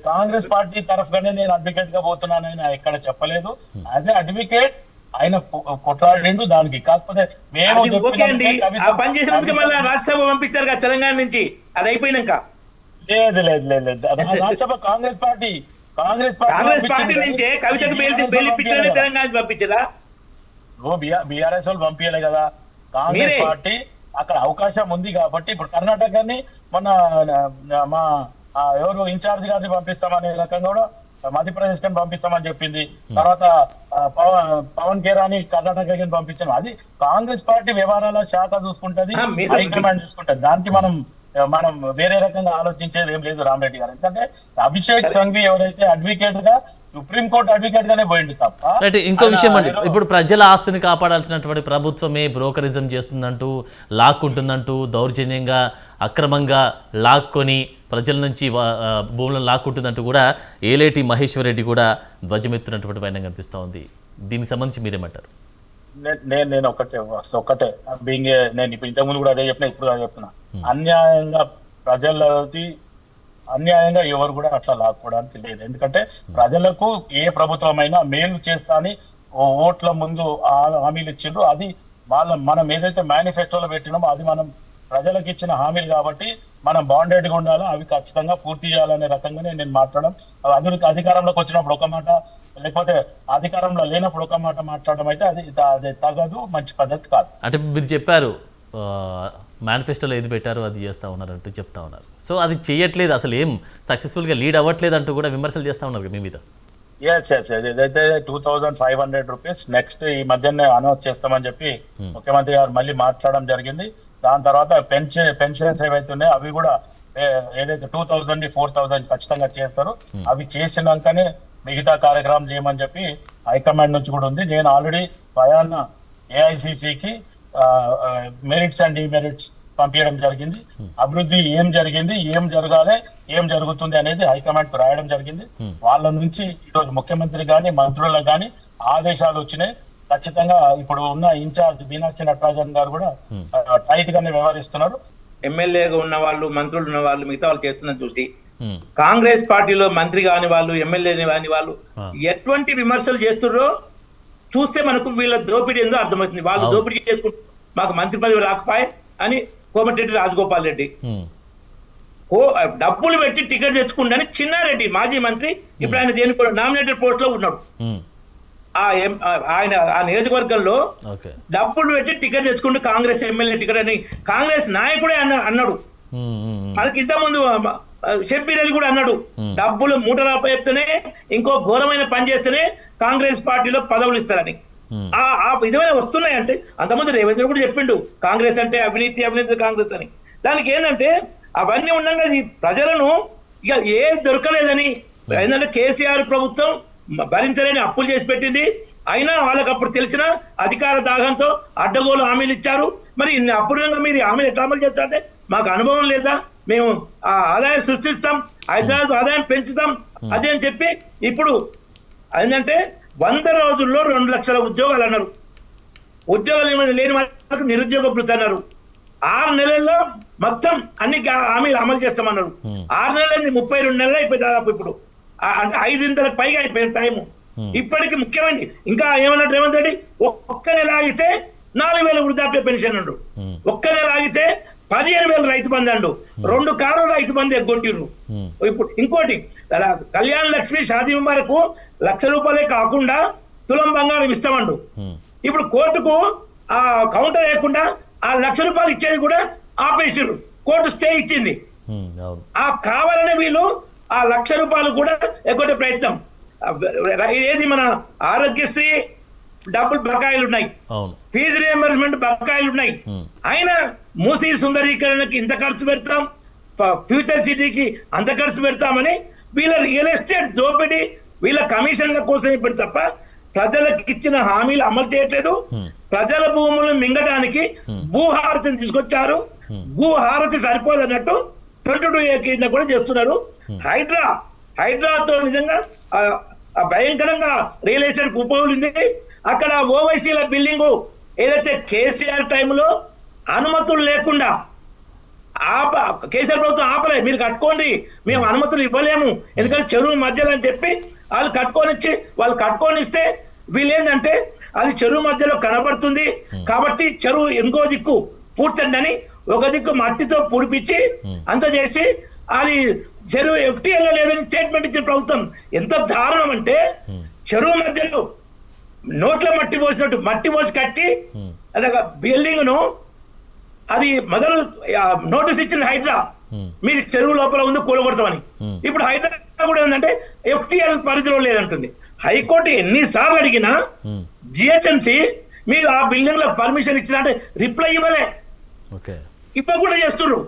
S4: కాంగ్రెస్ పార్టీ తరఫుగానే నేను అడ్వకేట్ గా పోతున్నానని ఎక్కడ చెప్పలేదు. అదే అడ్వకేట్ ఆయన కొట్లాడిండు దానికి. కాకపోతే మేము
S2: రాజ్యసభ పంపించారు కదా తెలంగాణ నుంచి, అది అయిపోయినాక
S4: లేదు రాజ్యసభ కాంగ్రెస్ పార్టీ
S2: నుంచే కవితకు బెయిల్ ఇప్పించారని తెలంగాణ పంపించరా?
S4: బీఆర్ఎస్ వాళ్ళు పంపించలే కదా, కాంగ్రెస్ పార్టీ అక్కడ అవకాశం ఉంది కాబట్టి. ఇప్పుడు కర్ణాటకని మొన్న మా ఎవరు ఇన్ఛార్జ్ గారిని పంపిస్తామనే రకంగా కూడా మధ్యప్రదేశ్ కని పంపిస్తామని చెప్పింది. తర్వాత పవన్ కేరాని కర్ణాటకని పంపించాం. అది కాంగ్రెస్ పార్టీ వ్యవహారాల శాఖ చూసుకుంటది, హైకమాండ్ చూసుకుంటది. దానికి మనం వేరే రకంగా ఆలోచించేది ఏం లేదు రామరెడ్డి గారు. ఎందుకంటే అభిషేక్ సంఘవి ఎవరైతే అడ్వకేట్ గా సుప్రీంకోర్టు అడ్వకేట్ గానే పోయిండు తప్ప.
S1: రైట్. ఇంకో విషయం అండి, ఇప్పుడు ప్రజల ఆస్తిని కాపాడాల్సినటువంటి ప్రభుత్వమే బ్రోకరిజం చేస్తుందంటూ, లాక్కుంటుందంటూ, దౌర్జన్యంగా అక్రమంగా లాక్కొని ప్రజల నుంచి భూములను లాక్కుంటుందంటూ కూడా ఏలేటి మహేశ్వర్ రెడ్డి కూడా ధ్వజమెత్తున్నటువంటి వైనం కనిపిస్తూ ఉంది. దీనికి సంబంధించి మీరేమంటారు?
S4: నేను ఒకటే బీయింగ్ నేను ఇప్పుడు ఇంతకుముందు కూడా అదే చెప్పినా, ఇప్పుడు అదే చెప్తున్నా. అన్యాయంగా ఎవరు కూడా అట్లా లాక్కోవడానికి లేదు. ఎందుకంటే ప్రజలకు ఏ ప్రభుత్వమైనా మేలు చేస్తా అని ఓట్ల ముందు హామీలు ఇచ్చిండ్రు. అది మనం ఏదైతే మేనిఫెస్టోలో పెట్టినామో అది మనం ప్రజలకు ఇచ్చిన హామీలు కాబట్టి మనం బాండెడ్ గా ఉండాలో అవి ఖచ్చితంగా పూర్తి చేయాలనే రకంగానే నేను మాట్లాడడం. అధికారంలోకి వచ్చినప్పుడు ఒక మాట, లేకపోతే అధికారంలో లేనప్పుడు ఒక మాట మాట్లాడడం అయితే అది తగదు, మంచి పద్ధతి కాదు.
S1: అంటే మీరు చెప్పారు మేనిఫెస్టోలో ఏది పెట్టారో అది చేస్తూ ఉన్నారంటూ చెప్తా ఉన్నారు. సో అది చేయట్లేదు, అసలు ఏం సక్సెస్ఫుల్గా లీడ్ అవ్వట్లేదు అంటూ కూడా విమర్శలు చేస్తూ ఉన్నారు మీ మీద.
S4: ఏదైతే 2500 రూపీస్ నెక్స్ట్ ఈ మధ్యనే అనౌన్స్ చేస్తామని చెప్పి ముఖ్యమంత్రి గారు మళ్ళీ మాట్లాడడం జరిగింది. దాని తర్వాత పెన్షన్స్ ఏవైతున్నాయో అవి కూడా ఏదైతే 2000 4000 ఖచ్చితంగా చేస్తారు. అవి చేసినాకనే మిగతా కార్యక్రమం చేయమని చెప్పి హైకమాండ్ నుంచి కూడా ఉంది. నేను ఆల్రెడీ భయాన్న ఏఐసిసికి మెరిట్స్ అండ్ డిమెరిట్స్ పంపించడం జరిగింది. అభివృద్ధి ఏం జరిగింది, ఏం జరగాలి, ఏం జరుగుతుంది అనేది హైకమాండ్ రాయడం జరిగింది. వాళ్ళ నుంచి ఈరోజు ముఖ్యమంత్రి గాని మంత్రులకు గాని ఆదేశాలు వచ్చినాయి. ఖచ్చితంగా ఇప్పుడు ఉన్న ఇన్ఛార్జ్ మీనాక్షి నటరాజన్ గారు కూడా టైట్ గానే వ్యవహరిస్తున్నారు.
S2: ఎమ్మెల్యేగా ఉన్న వాళ్ళు, మంత్రులు ఉన్న వాళ్ళు, మిగతా వాళ్ళు చేస్తున్న చూసి కాంగ్రెస్ పార్టీలో మంత్రి కాని వాళ్ళు, ఎమ్మెల్యే కాని వాళ్ళు ఎటువంటి విమర్శలు చేస్తున్నారో చూస్తే మనకు వీళ్ళ దోపిడీ ఏందో అర్థమవుతుంది. వాళ్ళు దోపిడీ చేసుకుంటూ మాకు మంత్రి పదవి రాకపోయే అని కోమటిరెడ్డి రాజగోపాల్ రెడ్డి డబ్బులు పెట్టి టికెట్ తెచ్చుకుంటాని చిన్నారెడ్డి మాజీ మంత్రి ఇప్పుడు ఆయన దేనికి నామినేటెడ్ పోస్ట్ లో ఉన్నాడు. ఆయన ఆ నియోజకవర్గంలో డబ్బులు పెట్టి టికెట్ తెచ్చుకుంటూ కాంగ్రెస్ ఎమ్మెల్యే టికెట్ అని కాంగ్రెస్ నాయకుడే అన్నాడు. మనకి ఇంతకుముందు షబ్బీర్ అలీ కూడా అన్నాడు, డబ్బులు మూటరాప చెప్తేనే ఇంకో ఘోరమైన పని చేస్తేనే కాంగ్రెస్ పార్టీలో పదవులు ఇస్తారని. ఆ విధమైన వస్తున్నాయంటే అంతకుముందు రేవంత్ కూడా చెప్పిండు కాంగ్రెస్ అంటే అవినీతి కాంగ్రెస్ అని. దానికి ఏంటంటే అవన్నీ ఉండగా ప్రజలను ఇక ఏది దొరకలేదని, ఏంటంటే కేసీఆర్ ప్రభుత్వం భరించలేని అప్పులు చేసి పెట్టింది. అయినా వాళ్ళకి అప్పుడు తెలిసిన అధికార దాహంతో అడ్డగోలు హామీలు ఇచ్చారు. మరి ఇన్ని అపూర్వంగా మీరు హామీలు ఎట్లా అమలు చేస్తారంటే మాకు అనుభవం లేదా, మేము ఆ ఆదాయం సృష్టిస్తాం, హైదరాబాద్ ఆదాయం పెంచుతాం అదే అని చెప్పి ఇప్పుడు ఏంటంటే 100 రోజుల్లో 2 లక్షల ఉద్యోగాలు అన్నారు. ఉద్యోగాలు లేని వాళ్ళకు నిరుద్యోగ భృతి అన్నారు. 6 నెలల్లో మొత్తం అన్ని హామీలు అమలు చేస్తామన్నారు. 6 నెలలు 32 నెలలు అయిపోయి దాదాపు ఇప్పుడు అంటే 5 పైగా అయిపోయిన టైము. ఇప్పటికి ముఖ్యమైనది ఇంకా ఏమన్నాడు రేవంత్ రెడ్డి, ఒక్క నెల ఆగితే 4000 వృద్ధాప్య పెన్షన్ అండు, ఒక్క నెల ఆగితే 15,000 రైతు బంధు అండు, 2 కార్లు రైతు బంధు ఎగ్గొట్టిర్రు. ఇప్పుడు ఇంకోటి కళ్యాణ లక్ష్మి షాదీ వరకు 1,00,000 రూపాయలే కాకుండా తులం బంగారం ఇస్తామండు. ఇప్పుడు కోర్టుకు ఆ కౌంటర్ లేకుండా ఆ రూపాయలు ఇచ్చేది కూడా ఆపేసారు. కోర్టు స్టే ఇచ్చింది.
S1: అవును.
S2: ఆ కావాలని వీళ్ళు ఆ రూపాయలు కూడా ఎగ్గొట్టే ప్రయత్నం. ఏది మన ఆరోగ్యశ్రీ డబ్బులు బకాయిలు ఉన్నాయి, ఫీజు రియంబర్స్మెంట్ బకాయిలు ఉన్నాయి. అయినా మూసీ సుందరీకరణకి ఇంత ఖర్చు పెడతాం, ఫ్యూచర్ సిటీకి అంత ఖర్చు పెడతామని వీళ్ళ రియల్ ఎస్టేట్ దోపిడీ, వీళ్ళ కమిషన్ల కోసం ఇప్పుడు తప్ప ప్రజలకు ఇచ్చిన హామీలు అమలు చేయట్లేదు. ప్రజల భూములను మింగడానికి భూహారతిని తీసుకొచ్చారు. భూహారతి సరిపోదన్నట్టు 22A కింద కూడా చేస్తున్నారు. హైడ్రాతో నిజంగా భయంకరంగా రియల్ ఎస్టేట్ ఉపయోగింది. అక్కడ ఓవైసీల బిల్డింగు ఏదైతే కేసీఆర్ టైంలో అనుమతులు లేకుండా కేసీఆర్ ప్రభుత్వం ఆపలేదు, మీరు కట్టుకోండి, మేము అనుమతులు ఇవ్వలేము ఎందుకంటే చెరువు మధ్యలో అని చెప్పి వాళ్ళు కట్టుకొనిస్తే వీళ్ళు ఏంటంటే అది చెరువు మధ్యలో కనబడుతుంది కాబట్టి చెరువు ఇంకో దిక్కు పూడ్చండి ఒక దిక్కు మట్టితో పూడిపించి అంత చేసి అది చెరువు FTL లేదని స్టేట్మెంట్ ఇచ్చిన ప్రభుత్వం. ఎంత దారుణం అంటే చెరువు మధ్యలో నోట్ల మట్టి పోసినట్టు మట్టి పోసి కట్టి అదొక బిల్డింగ్ ను అది మొదలు నోటీస్ ఇచ్చిన హైడ్రా మీరు చెరువు లోపల ఉంది కూలగొడతామని. ఇప్పుడు హైడ్రా కూడా ఏంటంటే FTL పరిధిలో లేదంటుంది. హైకోర్టు ఎన్నిసార్లు అడిగినా GHMC మీరు ఆ బిల్డింగ్ లో పర్మిషన్ ఇచ్చినట్టే రిప్లై ఇవ్వలే, ఇప్పుడు కూడా చేస్తున్నారు.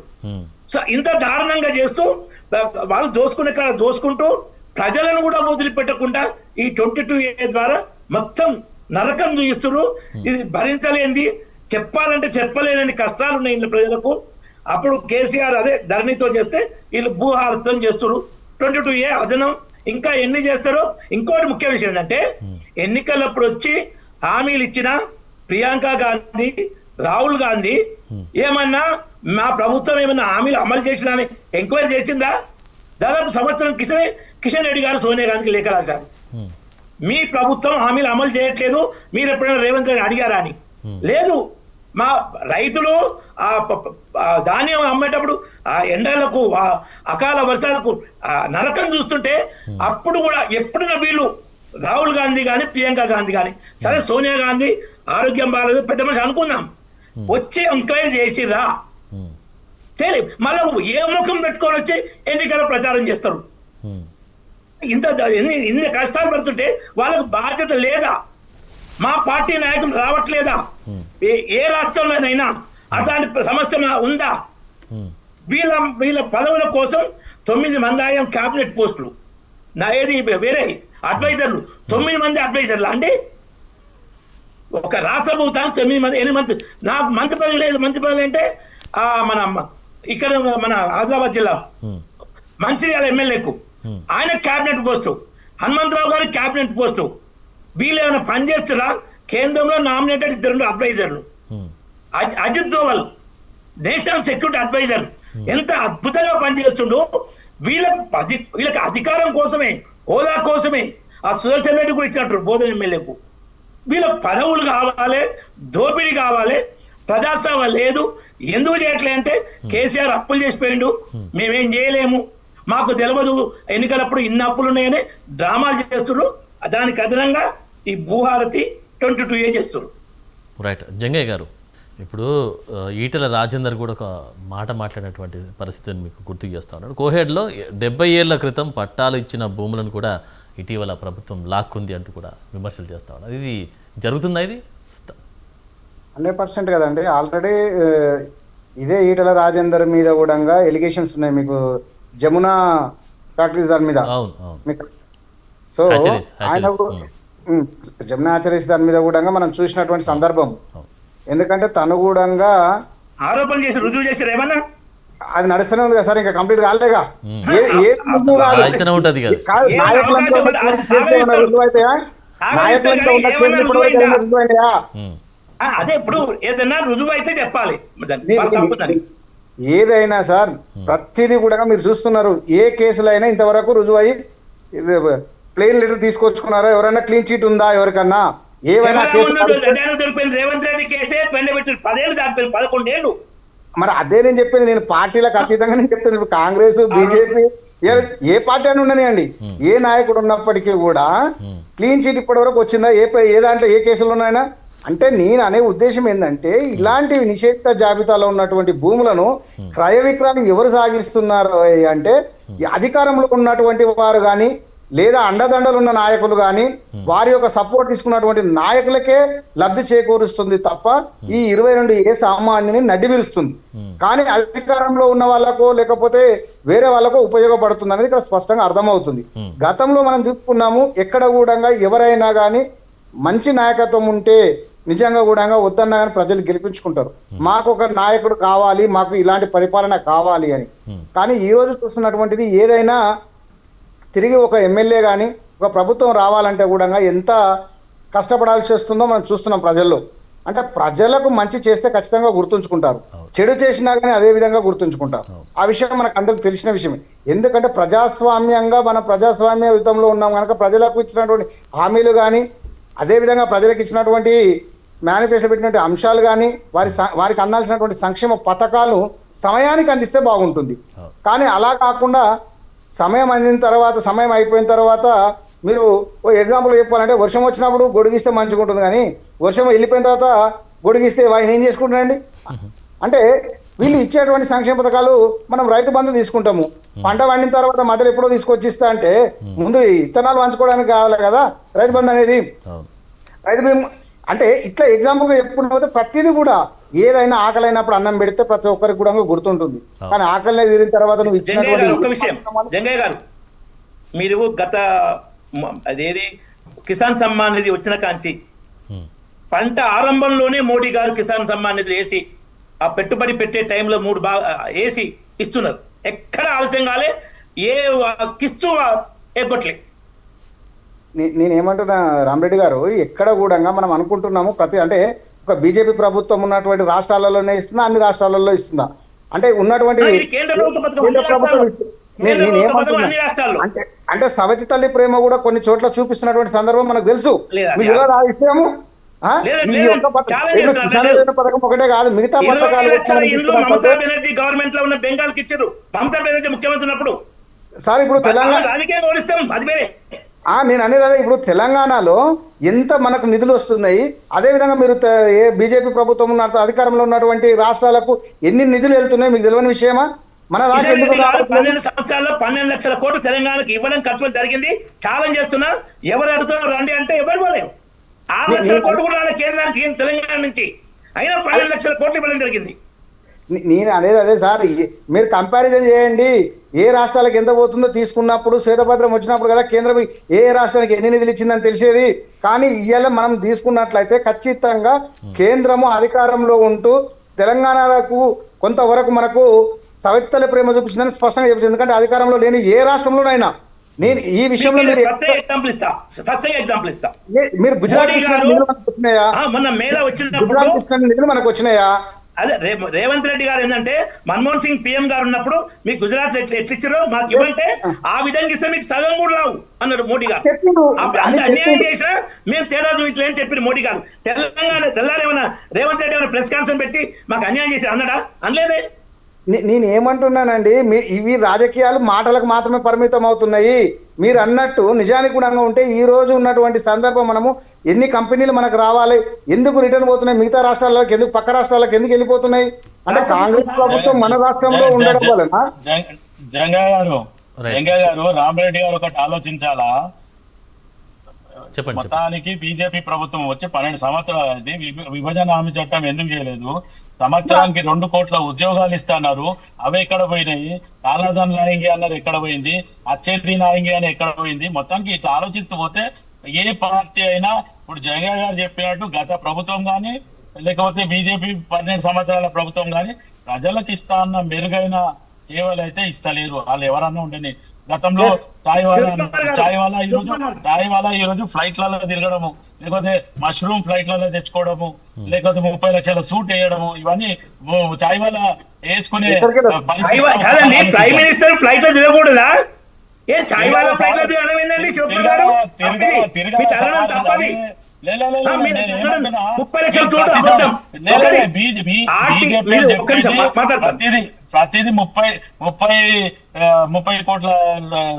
S2: సో ఇంత దారుణంగా చేస్తూ వాళ్ళు దోసుకుంటూ ప్రజలను కూడా వదిలిపెట్టకుండా ఈ 22A ద్వారా మొత్తం నరకం చూపిస్తున్నారు. ఇది భరించలేంది, చెప్పాలంటే చెప్పలేని కష్టాలు ఉన్నాయి ఇంట్లో ప్రజలకు. అప్పుడు కేసీఆర్ అదే ధరణితో చేస్తే వీళ్ళు భూహారత్వం చేస్తున్నారు. 22A అదనం ఇంకా ఎన్ని చేస్తారో. ఇంకోటి ముఖ్య విషయం ఏంటంటే ఎన్నికలప్పుడు వచ్చి హామీలు ఇచ్చిన ప్రియాంక గాంధీ, రాహుల్ గాంధీ ఏమన్నా మా ప్రభుత్వం ఏమన్నా హామీలు అమలు చేసినా అని ఎంక్వైరీ చేసిందా? దాదాపు సంవత్సరం కిషన్ రెడ్డి గారు సోనియా గాంధీకి లేఖ రాశారు, మీ ప్రభుత్వం హామీలు అమలు చేయట్లేదు, మీరు ఎప్పుడైనా రేవంత్ రెడ్డి అడిగారా అని. లేదు, మా రైతులు ఆ ధాన్యం అమ్మేటప్పుడు ఆ ఎండలకు అకాల వర్షాలకు నరకం చూస్తుంటే అప్పుడు కూడా ఎప్పుడైనా వీళ్ళు రాహుల్ గాంధీ కానీ ప్రియాంక గాంధీ కానీ సరే సోనియా గాంధీ ఆరోగ్యం బాగాలేదు పెద్ద మనిషి అనుకుందాం, వచ్చి ఎంక్వైరీ చేసిరా తెలియ మళ్ళీ ఏ ముఖం పెట్టుకొని వచ్చి ఎన్నికల ప్రచారం చేస్తారు. ఇన్ని కష్టాలు పడుతుంటే వాళ్ళకు బాధ్యత లేదా? మా పార్టీ నాయకులు రావట్లేదా? ఏ రాష్ట్రంలోనైనా అట్లాంటి సమస్య ఉందా? వీళ్ళ పదవుల కోసం 9 మంది క్యాబినెట్ పోస్టులు, ఏది వేరే అడ్వైజర్లు 9 మంది అడ్వైజర్లు అండి. ఒక రాష్ట్ర ప్రభుత్వానికి 9 మంది 8 మంది. నాకు మంత్రి పదవి లేదు. మంత్రి పదవి అంటే మన ఇక్కడ మన ఆదిలాబాద్ జిల్లా మంచిర్యాల ఎమ్మెల్యేకు ఆయన క్యాబినెట్ పోస్టు, హనుమంతరావు గారి క్యాబినెట్ పోస్టు. వీళ్ళు ఏమైనా పనిచేస్తారా? కేంద్రంలో నామినేటెడ్ 2 అడ్వైజర్లు, Ajit Doval national security adviser ఎంత అద్భుతంగా పనిచేస్తుండో. వీళ్ళకి అధికారం కోసమే, హోదా కోసమే ఆ సుదర్శన్ రెడ్డి కూడా ఇచ్చినట్టు బోధన ఎమ్మెల్యేకు. వీళ్ళ పదవులు కావాలి, దోపిడీ కావాలి, ప్రజాసేవ లేదు. ఎందుకు చేయట్లే అంటే కేసీఆర్ అప్పులు చేసిపోయిండు, మేమేం చేయలేము, మాకు తెలియదు, ఎన్నికలప్పుడు ఇన్ని అప్పులు ఉన్నాయని డ్రామాలు చేస్తున్నారు. దానికి అదనంగా ఈ భూహారతి 22A చేస్తున్నారు.
S1: రైట్. జంగయ్య గారు, ఇప్పుడు ఈటెల రాజేందర్ కూడా ఒక మాట మాట్లాడినటువంటి పరిస్థితిని మీకు గుర్తు చేస్తా ఉన్నాడు. కోహెడ్లో 70 ఏళ్ల క్రితం పట్టాలు ఇచ్చిన భూములను కూడా ఇటీవల ప్రభుత్వం లాక్కుంది అంటూ కూడా విమర్శలు చేస్తా ఉన్నారు. ఇది జరుగుతుందా? ఇది
S3: 100% కదండి. ఆల్రెడీ ఇదే ఈటెల రాజేందర్ మీద కూడా ఎలిగేషన్స్ ఉన్నాయి మీకు, జమునా ఫ్యాక్టరీస్ దాని మీద. సో ఆయన జమునా హ్యాచరీస్ దాని మీద కూడా మనం చూసినటువంటి సందర్భం. ఎందుకంటే తను కూడా
S2: ఆరోపణ చేసి రుజువు చేశారు ఏమన్నా,
S3: అది నడుస్తూనే ఉంది కదా సార్, ఇంకా కంప్లీట్ కాలేగా.
S2: అదే ఇప్పుడు ఏదైనా రుజువు అయితే చెప్పాలి.
S3: ఏదైనా సార్ ప్రతిదీ కూడా మీరు చూస్తున్నారు. ఏ కేసులో అయినా ఇంతవరకు రుజువు అయ్యి ప్లెయిన్ లెటర్ తీసుకొచ్చుకున్నారా? ఎవరైనా క్లీన్ చీట్ ఉందా ఎవరికన్నా? ఏవైనా
S2: రేవంత్ రెడ్డి కేసే 10 ఏళ్ళు దాటిపోయింది, 11 ఏళ్ళు.
S3: మరి అదే నేను చెప్పింది, నేను పార్టీలకు అతీతంగా నేను చెప్తాను. ఇప్పుడు కాంగ్రెస్, బీజేపీ, ఏ పార్టీ అని ఉండనియండి, ఏ నాయకుడు ఉన్నప్పటికీ కూడా క్లీన్ చీట్ ఇప్పటి వరకు వచ్చిందా? ఏ దాంట్లో ఏ కేసులోనైనా అంటే నేను అనే ఉద్దేశం ఏంటంటే ఇలాంటి నిషేధిత జాబితాలో ఉన్నటువంటి భూములను క్రయ విక్రయాలు ఎవరు సాగిస్తున్నారు అంటే ఈ అధికారంలో ఉన్నటువంటి వారు కానీ లేదా అండదండలు ఉన్న నాయకులు కానీ వారి యొక్క సపోర్ట్ తీసుకున్నటువంటి నాయకులకే లబ్ధి చేకూరుస్తుంది తప్ప ఈ 22 సామాన్యుని నడ్డివిరుస్తుంది. కానీ అధికారంలో ఉన్న వాళ్ళకో లేకపోతే వేరే వాళ్ళకో ఉపయోగపడుతుంది అనేది ఇక్కడ స్పష్టంగా అర్థమవుతుంది. గతంలో మనం చూసుకున్నాము ఎక్కడ కూడా ఎవరైనా కానీ మంచి నాయకత్వం ఉంటే నిజంగా కూడా వద్దన్నా కానీ ప్రజలు గెలిపించుకుంటారు. మాకు ఒక నాయకుడు కావాలి, మాకు ఇలాంటి పరిపాలన కావాలి అని. కానీ ఈ రోజు చూస్తున్నటువంటిది ఏదైనా తిరిగి ఒక ఎమ్మెల్యే కానీ ఒక ప్రభుత్వం రావాలంటే కూడా ఎంత కష్టపడాల్సి వస్తుందో మనం చూస్తున్నాం ప్రజల్లో. అంటే ప్రజలకు మంచి చేస్తే ఖచ్చితంగా గుర్తుంచుకుంటారు, చెడు చేసినా కానీ అదే విధంగా గుర్తుంచుకుంటారు. ఆ విషయం మనకు అందరికి తెలిసిన విషయమే. ఎందుకంటే ప్రజాస్వామ్యంగా మన ప్రజాస్వామ్య యుద్ధంలో ఉన్నాం కనుక ప్రజలకు ఇచ్చినటువంటి హామీలు కానీ అదేవిధంగా ప్రజలకు ఇచ్చినటువంటి మేనిఫెస్టో పెట్టినటువంటి అంశాలు కానీ వారికి అందాల్సినటువంటి సంక్షేమ పథకాలు సమయానికి అందిస్తే బాగుంటుంది. కానీ అలా కాకుండా సమయం అందిన తర్వాత సమయం అయిపోయిన తర్వాత మీరు ఓ ఎగ్జాంపుల్ చెప్పాలంటే వర్షం వచ్చినప్పుడు గొడిగిస్తే మంచిగా ఉంటుంది, కానీ వర్షం వెళ్ళిపోయిన తర్వాత గొడిగిస్తే వాడిని ఏం చేసుకుంటారండి? అంటే వీళ్ళు ఇచ్చేటువంటి సంక్షేమ పథకాలు మనం రైతు బంధు తీసుకుంటాము, పంట పండిన తర్వాత మధ్యలో ఎప్పుడో తీసుకొచ్చి ఇస్తా అంటే ముందు విత్తనాలు పంచుకోవడానికి కావాలి కదా రైతు బంధు అనేది. రైతు అంటే ఇట్లా ఎగ్జాంపుల్ గా చెప్పుకుంటే ప్రతిదీ కూడా ఏదైనా ఆకలి అయినప్పుడు అన్నం పెడితే ప్రతి ఒక్కరికి కూడా గుర్తుంటుంది. కానీ ఆకలినే తీరిన తర్వాత నువ్వు
S2: ఒక విషయం జంగయ్య గారు, మీరు గత అదేది కిసాన్ సమ్మాన్ నిధి వచ్చిన కాంచి పంట ఆరంభంలోనే మోడీ గారు కిసాన్ సమ్మాన్ నిధి వేసి ఆ పెట్టుబడి పెట్టే టైంలో 3 బాగా వేసి ఇస్తున్నారు. ఎక్కడ ఆలస్యం కాలే, ఏ కిస్తూ ఎగ్గొట్లే.
S3: నేనేమంటున్నా రామరెడ్డి గారు, ఎక్కడ కూడా మనం అనుకుంటున్నాము అంటే ఒక బీజేపీ ప్రభుత్వం ఉన్నటువంటి రాష్ట్రాలలోనే ఇస్తుందా, అన్ని రాష్ట్రాలలో ఇస్తుందా అంటే ఉన్నటువంటి అంటే సవతి తల్లి ప్రేమ కూడా కొన్ని చోట్ల చూపిస్తున్నటువంటి సందర్భం మనకు తెలుసు. మీకు ఆ విషయము పథకం ఒకటే కాదు, మిగతా పథకాలు
S2: మమతా బెనర్జీ గవర్నమెంట్ లో ఉన్న బెంగాల్ కి ఇచ్చారు. మమతా బెనర్జీ ముఖ్యమంత్రి ఉన్నప్పుడు
S3: సార్ ఇప్పుడు తెలంగాణ
S2: రాజకీయంగా ఓడిస్తాం, అది వేరే.
S3: నేను అనేది అదే, ఇప్పుడు తెలంగాణలో ఎంత మనకు నిధులు వస్తున్నాయి, అదేవిధంగా మీరు ఏ బీజేపీ ప్రభుత్వం ఉన్న అధికారంలో ఉన్నటువంటి రాష్ట్రాలకు ఎన్ని నిధులు వెళ్తున్నాయి మీకు తెలియని విషయమా? మన రాష్ట్రం ఎందుకు
S2: 12 సంవత్సరాల్లో 12 లక్షల కోట్లు తెలంగాణకి ఇవ్వడం ఖర్చు జరిగింది. ఛాలెంజ్ చేస్తున్నా, ఎవరు అడుగుతున్నారు రండి అంటే ఎవరు పోలేవు. 6 లక్షల కోట్లు కూడా కేంద్రానికి తెలంగాణ నుంచి, అయినా 12 లక్షల కోట్లు ఇవ్వడం జరిగింది.
S3: నేను అనేది అదే సార్, మీరు కంపారిజన్ చేయండి ఏ రాష్ట్రాలకు ఎంత పోతుందో. తీసుకున్నప్పుడు శ్వేతపత్రం వచ్చినప్పుడు కదా కేంద్రం ఏ రాష్ట్రానికి ఎన్ని నిధులు ఇచ్చిందని తెలిసేది. కానీ ఇవాళ మనం తీసుకున్నట్లయితే ఖచ్చితంగా కేంద్రము అధికారంలో ఉంటూ తెలంగాణకు కొంతవరకు మనకు సవితల ప్రేమ చూపించిందని స్పష్టంగా చెప్పింది. ఎందుకంటే అధికారంలో లేని ఏ రాష్ట్రంలోనైనా నేను ఈ విషయంలో మీరు గుజరాత్ వచ్చినాయా,
S2: మొన్న మేళ వచ్చినప్పుడు
S3: నిధులు మనకు వచ్చినాయా?
S2: అదే రేవంత్ రెడ్డి గారు ఏంటంటే మన్మోహన్ సింగ్ పిఎం గారు ఉన్నప్పుడు మీకు గుజరాత్ ఎట్లిచ్చారో మాకు ఇవ్వంటే ఆ విధంగా ఇస్తే మీకు సగం కూడా రావు అన్నారు మోడీ గారు. అంత అన్యాయం చేసినా మేము తేడా చూపించలే అని చెప్పారు మోడీ గారు. తెల్లారేమన్నా రేవంత్ రెడ్డి ఏమైనా ప్రెస్ కాన్ఫరెన్స్ పెట్టి మాకు అన్యాయం చేశారు అన్నాడా? అనలేదే.
S3: నేను ఏమంటున్నానండి, ఇవి రాజకీయాలు మాటలకు మాత్రమే పరిమితం అవుతున్నాయి. మీరు అన్నట్టు నిజానికి కూడా ఉంటే ఈ రోజు ఉన్నటువంటి సందర్భం మనము ఎన్ని కంపెనీలు మనకు రావాలి, ఎందుకు రిటర్న్ పోతున్నాయి మిగతా రాష్ట్రాలకు, ఎందుకు పక్క రాష్ట్రాలకు ఎందుకు వెళ్ళిపోతున్నాయి అంటే కాంగ్రెస్ ప్రభుత్వం మన రాష్ట్రంలో ఉండడం వలన.
S4: జంగయ్య గారు రామరెడ్డి గారు ఒకటి ఆలోచించాలా, మొత్తానికి బీజేపీ ప్రభుత్వం వచ్చి 12 సంవత్సరాలు అయింది. విభజన హామీ చట్టం ఎందుకు చేయలేదు? సంవత్సరానికి 2 కోట్ల ఉద్యోగాలు ఇస్తున్నారు, అవి ఎక్కడ పోయినాయి? కాలాధన్ నాయంగి అన్నారు ఎక్కడ పోయింది? అచ్చేది నాయంగి అని ఎక్కడ పోయింది? మొత్తానికి ఇట్లా ఆలోచిస్తూ ఏ పార్టీ అయినా, ఇప్పుడు జగన్ గారు చెప్పినట్టు గత ప్రభుత్వం కానీ లేకపోతే బీజేపీ 12 సంవత్సరాల ప్రభుత్వం కానీ ప్రజలకు ఇస్తా అన్న మెరుగైన సేవలు అయితే ఇస్తలేరు. వాళ్ళు ఎవరన్నా ఉండని గతంలో చాయ్ వాలా ఈరోజు ఫ్లైట్లలో తిరగడము, లేకపోతే మష్రూమ్ ఫ్లైట్లలో తెచ్చుకోవడము, లేకపోతే 30 లక్షల సూట్ వేయడము, ఇవన్నీ చాయ్ వాలా వేసుకునే
S2: ప్రైమ్ మినిస్టర్ ఫ్లైట్ లో తిరగకూడదా? ఏ చాయ్ వాలా ఫ్లైట్ లో తిరగడం ఏంటండి?
S4: ప్రతిదీ 30 కోట్ల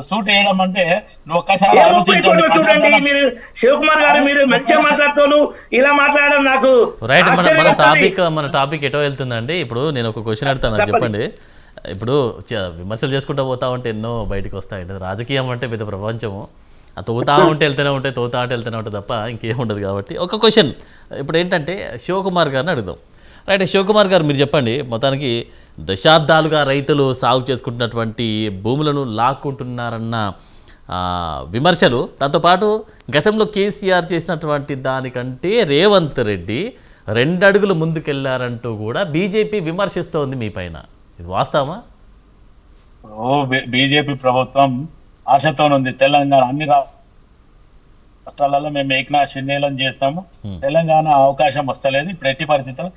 S4: సూట్ వేయడం అంటే నువ్వు ఒక్కసారి
S2: చూడండి. మీరు శివకుమార్ గారు మీరు మంచిగా మాట్లాడుతూ ఇలా మాట్లాడడం నాకు
S1: రైట్. మన టాపిక్ ఎటో వెళ్తుందండి. ఇప్పుడు నేను ఒక క్వశ్చన్ అడుగుతాను, చెప్పండి. ఇప్పుడు విమర్శలు చేసుకుంటూ పోతా ఉంటే ఎన్నో బయటకు వస్తాయండి. రాజకీయం అంటే పెద్ద ప్రపంచము, తోతా ఉంటే వెళ్తూనే ఉంటాయి, తోతా అంటే వెళ్తూనే ఉంటుంది తప్ప ఇంకేముండదు. కాబట్టి ఒక క్వశ్చన్ ఇప్పుడు ఏంటంటే శివకుమార్ గారిని అడుగుదాం. రైట్, శివకుమార్ గారు మీరు చెప్పండి. మొత్తానికి దశాబ్దాలుగా రైతులు సాగు చేసుకుంటున్నటువంటి భూములను లాక్కుంటున్నారన్న విమర్శలు, దాంతోపాటు గతంలో కేసీఆర్ చేసినటువంటి దానికంటే రేవంత్ రెడ్డి 2 అడుగులు ముందుకెళ్లారంటూ కూడా బీజేపీ విమర్శిస్తోంది మీ పైన. ఇది వాస్తవమా?
S4: బీజేపీ ప్రభుత్వం ఆశతోనుంది. తెలంగాణ అన్ని రాష్ట్రాలలో మేము ఏకనాథ్ షిండేలను చేస్తాము, తెలంగాణ అవకాశం వస్తలేదు. ఇప్పుడు ఎట్టి పరిస్థితుల్లో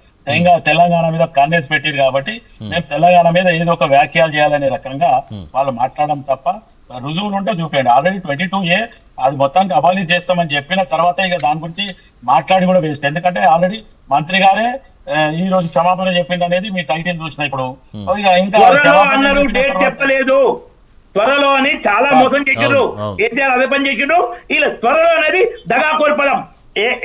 S4: తెలంగాణ మీద కన్నేసి పెట్టారు కాబట్టి మేము తెలంగాణ మీద ఏదో ఒక వ్యాఖ్యలు చేయాలనే రకంగా వాళ్ళు మాట్లాడడం తప్ప రుజువులు ఉంటే చూపేయండి. ఆల్రెడీ 22A అది మొత్తానికి అబాలిష్ చేస్తామని చెప్పిన తర్వాత ఇక దాని గురించి మాట్లాడి కూడా వేస్ట్. ఎందుకంటే ఆల్రెడీ మంత్రి గారే ఈ రోజు క్షమాపణ చెప్పింది అనేది మీ టైటిల్ చూసిన. ఇప్పుడు ఇంకా
S2: చెప్పలేదు, త్వరలో అని చాలా మోసం చేసారు కేసీఆర్, అదే పని చేసాడు. ఇలా త్వరలో అనేది దగా కోల్పడం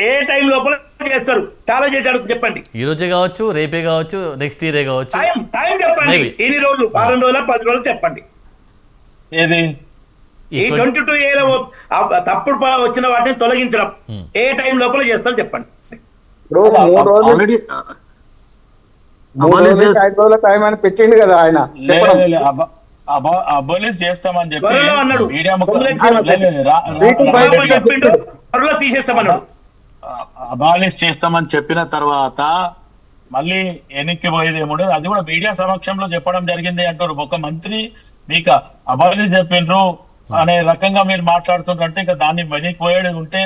S2: ఏ టైం లోపల చేస్తారు, చాలా చేశాడు. చెప్పండి,
S1: ఈ రోజే కావచ్చు, రేపే కావచ్చు, నెక్స్ట్ ఇయరే కావచ్చు,
S2: టైం చెప్పండి. ఎన్ని రోజులు, 4 రోజుల 10 రోజులు చెప్పండి.
S4: ఏది
S2: ఈ 22A తప్పుడు వచ్చిన వాటిని తొలగించడం ఏ టైం లోపల చేస్తారు చెప్పండి.
S3: 3 రోజులు 5 రోజుల టైం అని పెట్టిండు కదా ఆయన.
S4: అబాలిష్ చేస్తామని చెప్పి
S2: అన్నాడు, తీసేస్తామన్నాడు.
S4: అబాలిష్ చేస్తామని చెప్పిన తర్వాత మళ్ళీ వెనక్కి పోయేది ఏముండదు. అది కూడా మీడియా సమక్షంలో చెప్పడం జరిగింది అంటారు. ఒక మంత్రి మీకు అబాలిష్ చెప్పిండ్రు అనే రకంగా మీరు మాట్లాడుతుంటే ఇంకా దాన్ని వెనక్కి పోయేది ఉంటే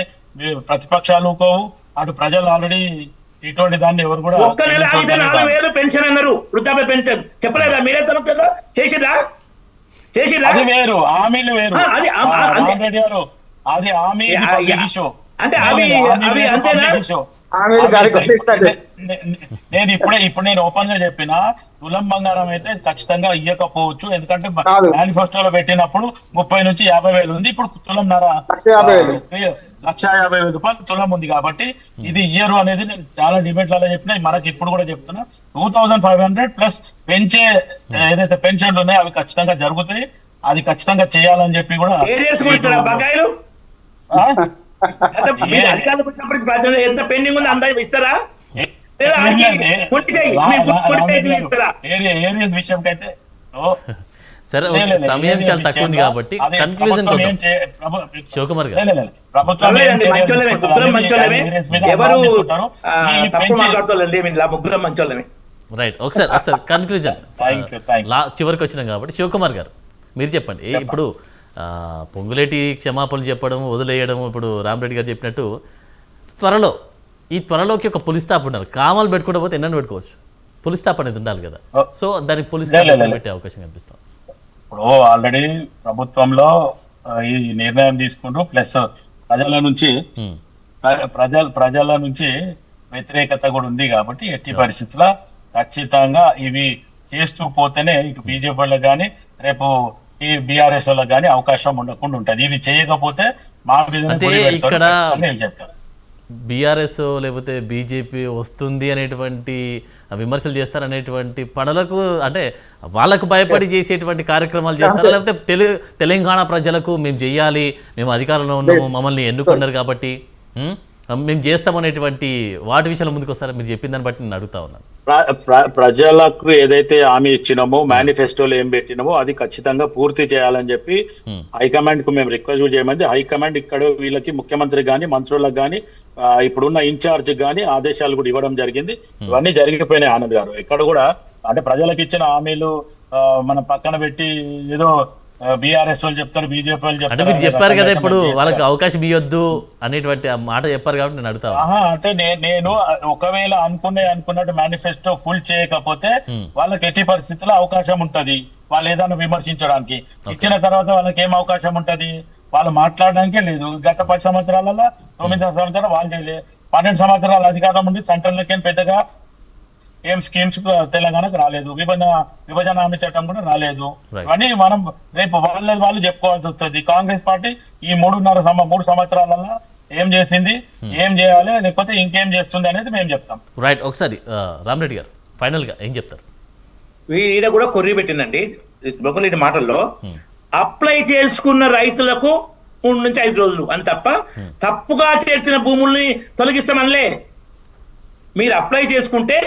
S4: ప్రతిపక్షాలు కోవు, అటు ప్రజలు ఆల్రెడీ ఇటువంటి దాన్ని ఎవరు కూడా
S2: 4,000 పెన్షన్ అన్నారు, వృద్ధాప్య పెన్షన్ చెప్పలేదా? మీరే తరపుదా చేసిరా?
S4: అది వేరు, హామీలు వేరు. అది హామీ
S2: అంటే అవి అంతేనా?
S4: ఇప్పుడు నేను ఓపెన్ గా చెప్పిన తులం బంగారం అయితే ఖచ్చితంగా ఇయ్యకపోవచ్చు. ఎందుకంటే మేనిఫెస్టోలో పెట్టినప్పుడు 30 నుంచి 50,000 ఉంది. ఇప్పుడు తులంన్నర 1,50,000 రూపాయలు తులం ఉంది. కాబట్టి ఇది ఇయ్యరు అనేది నేను చాలా డిబేట్లలో చెప్పిన, మనకి ఇప్పుడు కూడా చెప్తున్నా. 2,500 ప్లస్ పెంచే ఏదైతే పెన్షన్లు ఉన్నాయో అవి ఖచ్చితంగా జరుగుతాయి. అది ఖచ్చితంగా చేయాలని చెప్పి కూడా
S2: ఎంత పెండింగ్ ఉంది అంతా ఇస్తారా?
S1: సరే, సమయం చాలా తక్కువ ఉంది కాబట్టి కన్క్లూజన్ శివకుమార్ గారు రైట్. ఒకసారి కన్క్లూజన్ చివరికి వచ్చినాం కాబట్టి శివకుమార్ గారు మీరు చెప్పండి. ఇప్పుడు పొంగులేటి క్షమాపణలు చెప్పడం, వదిలేయడం, ఇప్పుడు రామరెడ్డి గారు చెప్పినట్టు త్వరలోకి ఒక పులి స్టాప్ ఉండాలి. కామాలు పెట్టుకుంటూ పోతే ఎన్నో పెట్టుకోవచ్చు, పులి స్టాప్ అనేది ఉండాలి కదా. సో దానికి పులి స్టాప్ పెట్టే అవకాశం కనిపిస్తుంది.
S4: ఇప్పుడు ఆల్రెడీ ప్రభుత్వంలో ఈ నిర్ణయం తీసుకుంటూ ప్లస్ ప్రజల నుంచి వ్యతిరేకత కూడా ఉంది. కాబట్టి ఎట్టి పరిస్థితుల్లో ఖచ్చితంగా ఇవి చేస్తూ పోతేనే ఇటు బీజేపీ వాళ్ళకి కానీ రేపు ఈ బీఆర్ఎస్ వాళ్ళకి కానీ అవకాశం ఉండకుండా ఉంటుంది. ఇవి చేయకపోతే మా
S1: ఇక్కడ బీఆర్ఎస్ లేకపోతే బీజేపీ వస్తుంది అనేటువంటి విమర్శలు చేస్తారనేటువంటి పనులకు, అంటే వాళ్ళకు భయపడి చేసేటువంటి కార్యక్రమాలు చేస్తారా, లేకపోతే తెలంగాణ ప్రజలకు మేము చెయ్యాలి, మేము అధికారంలో ఉన్నాము, మమ్మల్ని ఎన్నుకున్నారు కాబట్టి మేము చేస్తామనేటువంటి వాటి విషయాలు ముందుకు వస్తారా? మీరు చెప్పిన దాన్ని బట్టి నేను అడుగుతా ఉన్నాను.
S4: ప్రజలకు ఏదైతే హామీ ఇచ్చినామో, మేనిఫెస్టోలో ఏం పెట్టినామో అది ఖచ్చితంగా పూర్తి చేయాలని చెప్పి హైకమాండ్ కు మేము రిక్వెస్ట్ చేయమంది. హైకమాండ్ ఇక్కడ వీళ్ళకి ముఖ్యమంత్రి గాని, మంత్రులకు గాని, ఇప్పుడున్న ఇన్ఛార్జ్ గాని ఆదేశాలు కూడా ఇవ్వడం జరిగింది. ఇవన్నీ జరిగిపోయినాయి. ఆనంద్ గారు ఇక్కడ కూడా అంటే ప్రజలకు ఇచ్చిన హామీలు మనం పక్కన పెట్టి ఏదో బీఆర్ఎస్ వాళ్ళు చెప్తారు, బీజేపీ వాళ్ళు చెప్తారు.
S1: మీరు చెప్పారు కదా ఇప్పుడు వాళ్ళకి అవకాశం ఇవ్వద్దు అనేటువంటి మాట చెప్పారు కాబట్టి నేను అడుగుతా.
S4: అంటే నేను ఒకవేళ అనుకున్నట్టు మేనిఫెస్టో ఫుల్ చేయకపోతే వాళ్ళకి ఎట్టి పరిస్థితుల్లో అవకాశం ఉంటది వాళ్ళు ఏదైనా విమర్శించడానికి. ఇచ్చిన తర్వాత వాళ్ళకి ఏం అవకాశం ఉంటది? వాళ్ళు మాట్లాడడానికే లేదు. గత 10 సంవత్సరాలలో 9 సంవత్సరాలు వాళ్ళు చేయలేదు. 12 సంవత్సరాల అధికారం ఉండి సెంట్రల్ లెక్క పెద్దగా ఏం స్కీమ్స్ తెలంగాణకు రాలేదు, విభజన హామీ చట్టం కూడా రాలేదు.
S1: Right.
S4: ఇవన్నీ మనం రేపు వాళ్ళు చెప్పుకోవాల్సి వస్తుంది. కాంగ్రెస్ పార్టీ ఈ 3 సంవత్సరాలలో ఏం చేసింది, ఏం చేయాలి, లేకపోతే ఇంకేం చేస్తుంది అనేది మేము చెప్తాం.
S1: రైట్, ఒకసారి రామరెడ్డి గారు ఫైనల్గా ఏం చెప్తారు?
S2: ఈడ కూడా కొర్రి పెట్టిందండి బొక్కలేటి మాటల్లో. అప్లై చేసుకున్న రైతులకు 3 నుంచి 5 రోజులు అని తప్ప తప్పుగా చేర్చిన భూముల్ని తొలగిస్తామనిలే. మీరు అప్లై చేసుకుంటే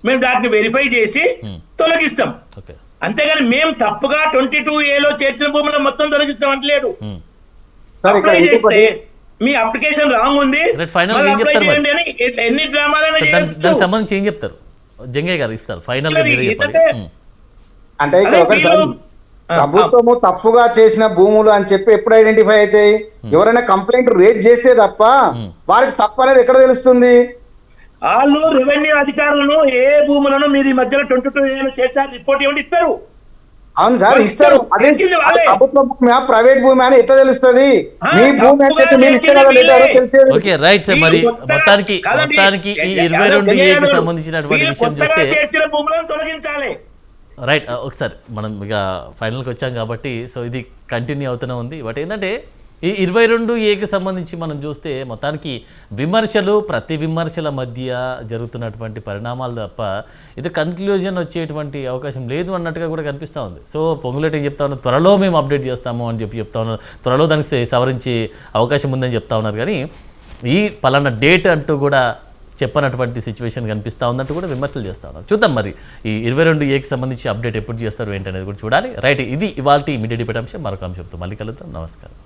S2: మేము దాన్ని వెరిఫై చేసి తొలగిస్తాం,
S1: ఓకే.
S2: అంతేగాని మేము తప్పుగా 22A చేర్చిన భూములను మొత్తం తొలగిస్తాం అంటలేదు.
S3: సార్ ఇక్కడ
S2: అప్లై చేస్తే
S3: ఇంకొకటి
S2: మీ అప్లికేషన్ రాంగ్ ఉంది,
S1: Right, final
S2: మళ్ళీ
S1: ఏం
S2: అప్లై
S1: చెప్తారు మరి?
S2: చేయండి అని ఎన్ని డ్రామాలైనా
S1: దానికి
S2: చేయొచ్చు.
S1: సంబంధించి ఏం చెప్తారు? జంగయ్య గారు ఇస్తారు ఫైనల్గా మీరే చెప్పాలి.
S3: అంటే ఇక్కడ
S2: అదే
S3: ఒకటి
S2: వీళ్ళు-
S3: ప్రభుత్వము తప్పుగా చేసిన భూములు అని చెప్పి ఎప్పుడు ఐడెంటిఫై అవుతాయి? ఎవరైనా కంప్లైంట్ రేజ్ చేస్తే తప్ప వారికి తప్పు అనేది ఎక్కడ తెలుస్తుంది?
S2: వాళ్ళు రెవెన్యూ అధికారులను ఏ భూములను మీరు ఈ మధ్యలో 22A చేర్చారు రిపోర్ట్ ఇవ్వండి, ఇస్తారు.
S3: అవును సార్, ఇస్తారు. అదే
S2: తెచ్చింది వాళ్ళే.
S3: ప్రభుత్వ భూమి ప్రైవేట్ భూమి అని ఎట్లా తెలుస్తుంది? మీ భూమి
S2: తప్పుగా
S3: అయితే మీరు ఇచ్చిన
S2: చేర్చిన
S3: లేదా
S2: వీళ్ళే.
S3: తెలిసేది.
S1: Okay, right. మరి
S2: వీళ్ళు కొత్తగా- కాదండి,
S1: మొత్తానికి ఈ
S2: జగన్
S1: 22A
S2: గారు,
S1: సంబంధించినటువంటి
S2: వీళ్ళు
S1: విషయం
S2: కొత్తగా
S1: చూస్తే
S2: చేర్చిన భూములను తొలగించాలి.
S1: రైట్, ఒకసారి మనం ఇక ఫైనల్కి వచ్చాం కాబట్టి సో ఇది కంటిన్యూ అవుతూనే ఉంది. బట్ ఏంటంటే ఈ 22A సంబంధించి మనం చూస్తే మొత్తానికి ప్రతి విమర్శల మధ్య జరుగుతున్నటువంటి పరిణామాలు తప్ప ఇది కన్క్లూజన్ వచ్చేటువంటి అవకాశం లేదు అన్నట్టుగా కూడా కనిపిస్తూ ఉంది. సో పొంగులేటి ఏం చెప్తా ఉన్నారు, త్వరలో మేము అప్డేట్ చేస్తాము అని చెప్తా ఉన్నారు, త్వరలో దానికి సవరించే అవకాశం ఉందని చెప్తా ఉన్నారు. కానీ ఈ పలానా డేట్ అంటూ కూడా చెప్పనటువంటి సిచ్యువేషన్ కనిపిస్తూ ఉందంటూ కూడా విమర్శలు చేస్తూ ఉన్నారు. చూద్దాం మరి ఈ 22A సంబంధించి అప్డేట్ ఎప్పుడు చేస్తారు ఏంటనేది కూడా చూడాలి. రైట్, ఇది ఇవాల్టి ఇమీడియట్ డిబేట్ అంశం. మరొక అంశంతో మళ్ళీ కలుద్దాం. నమస్కారం.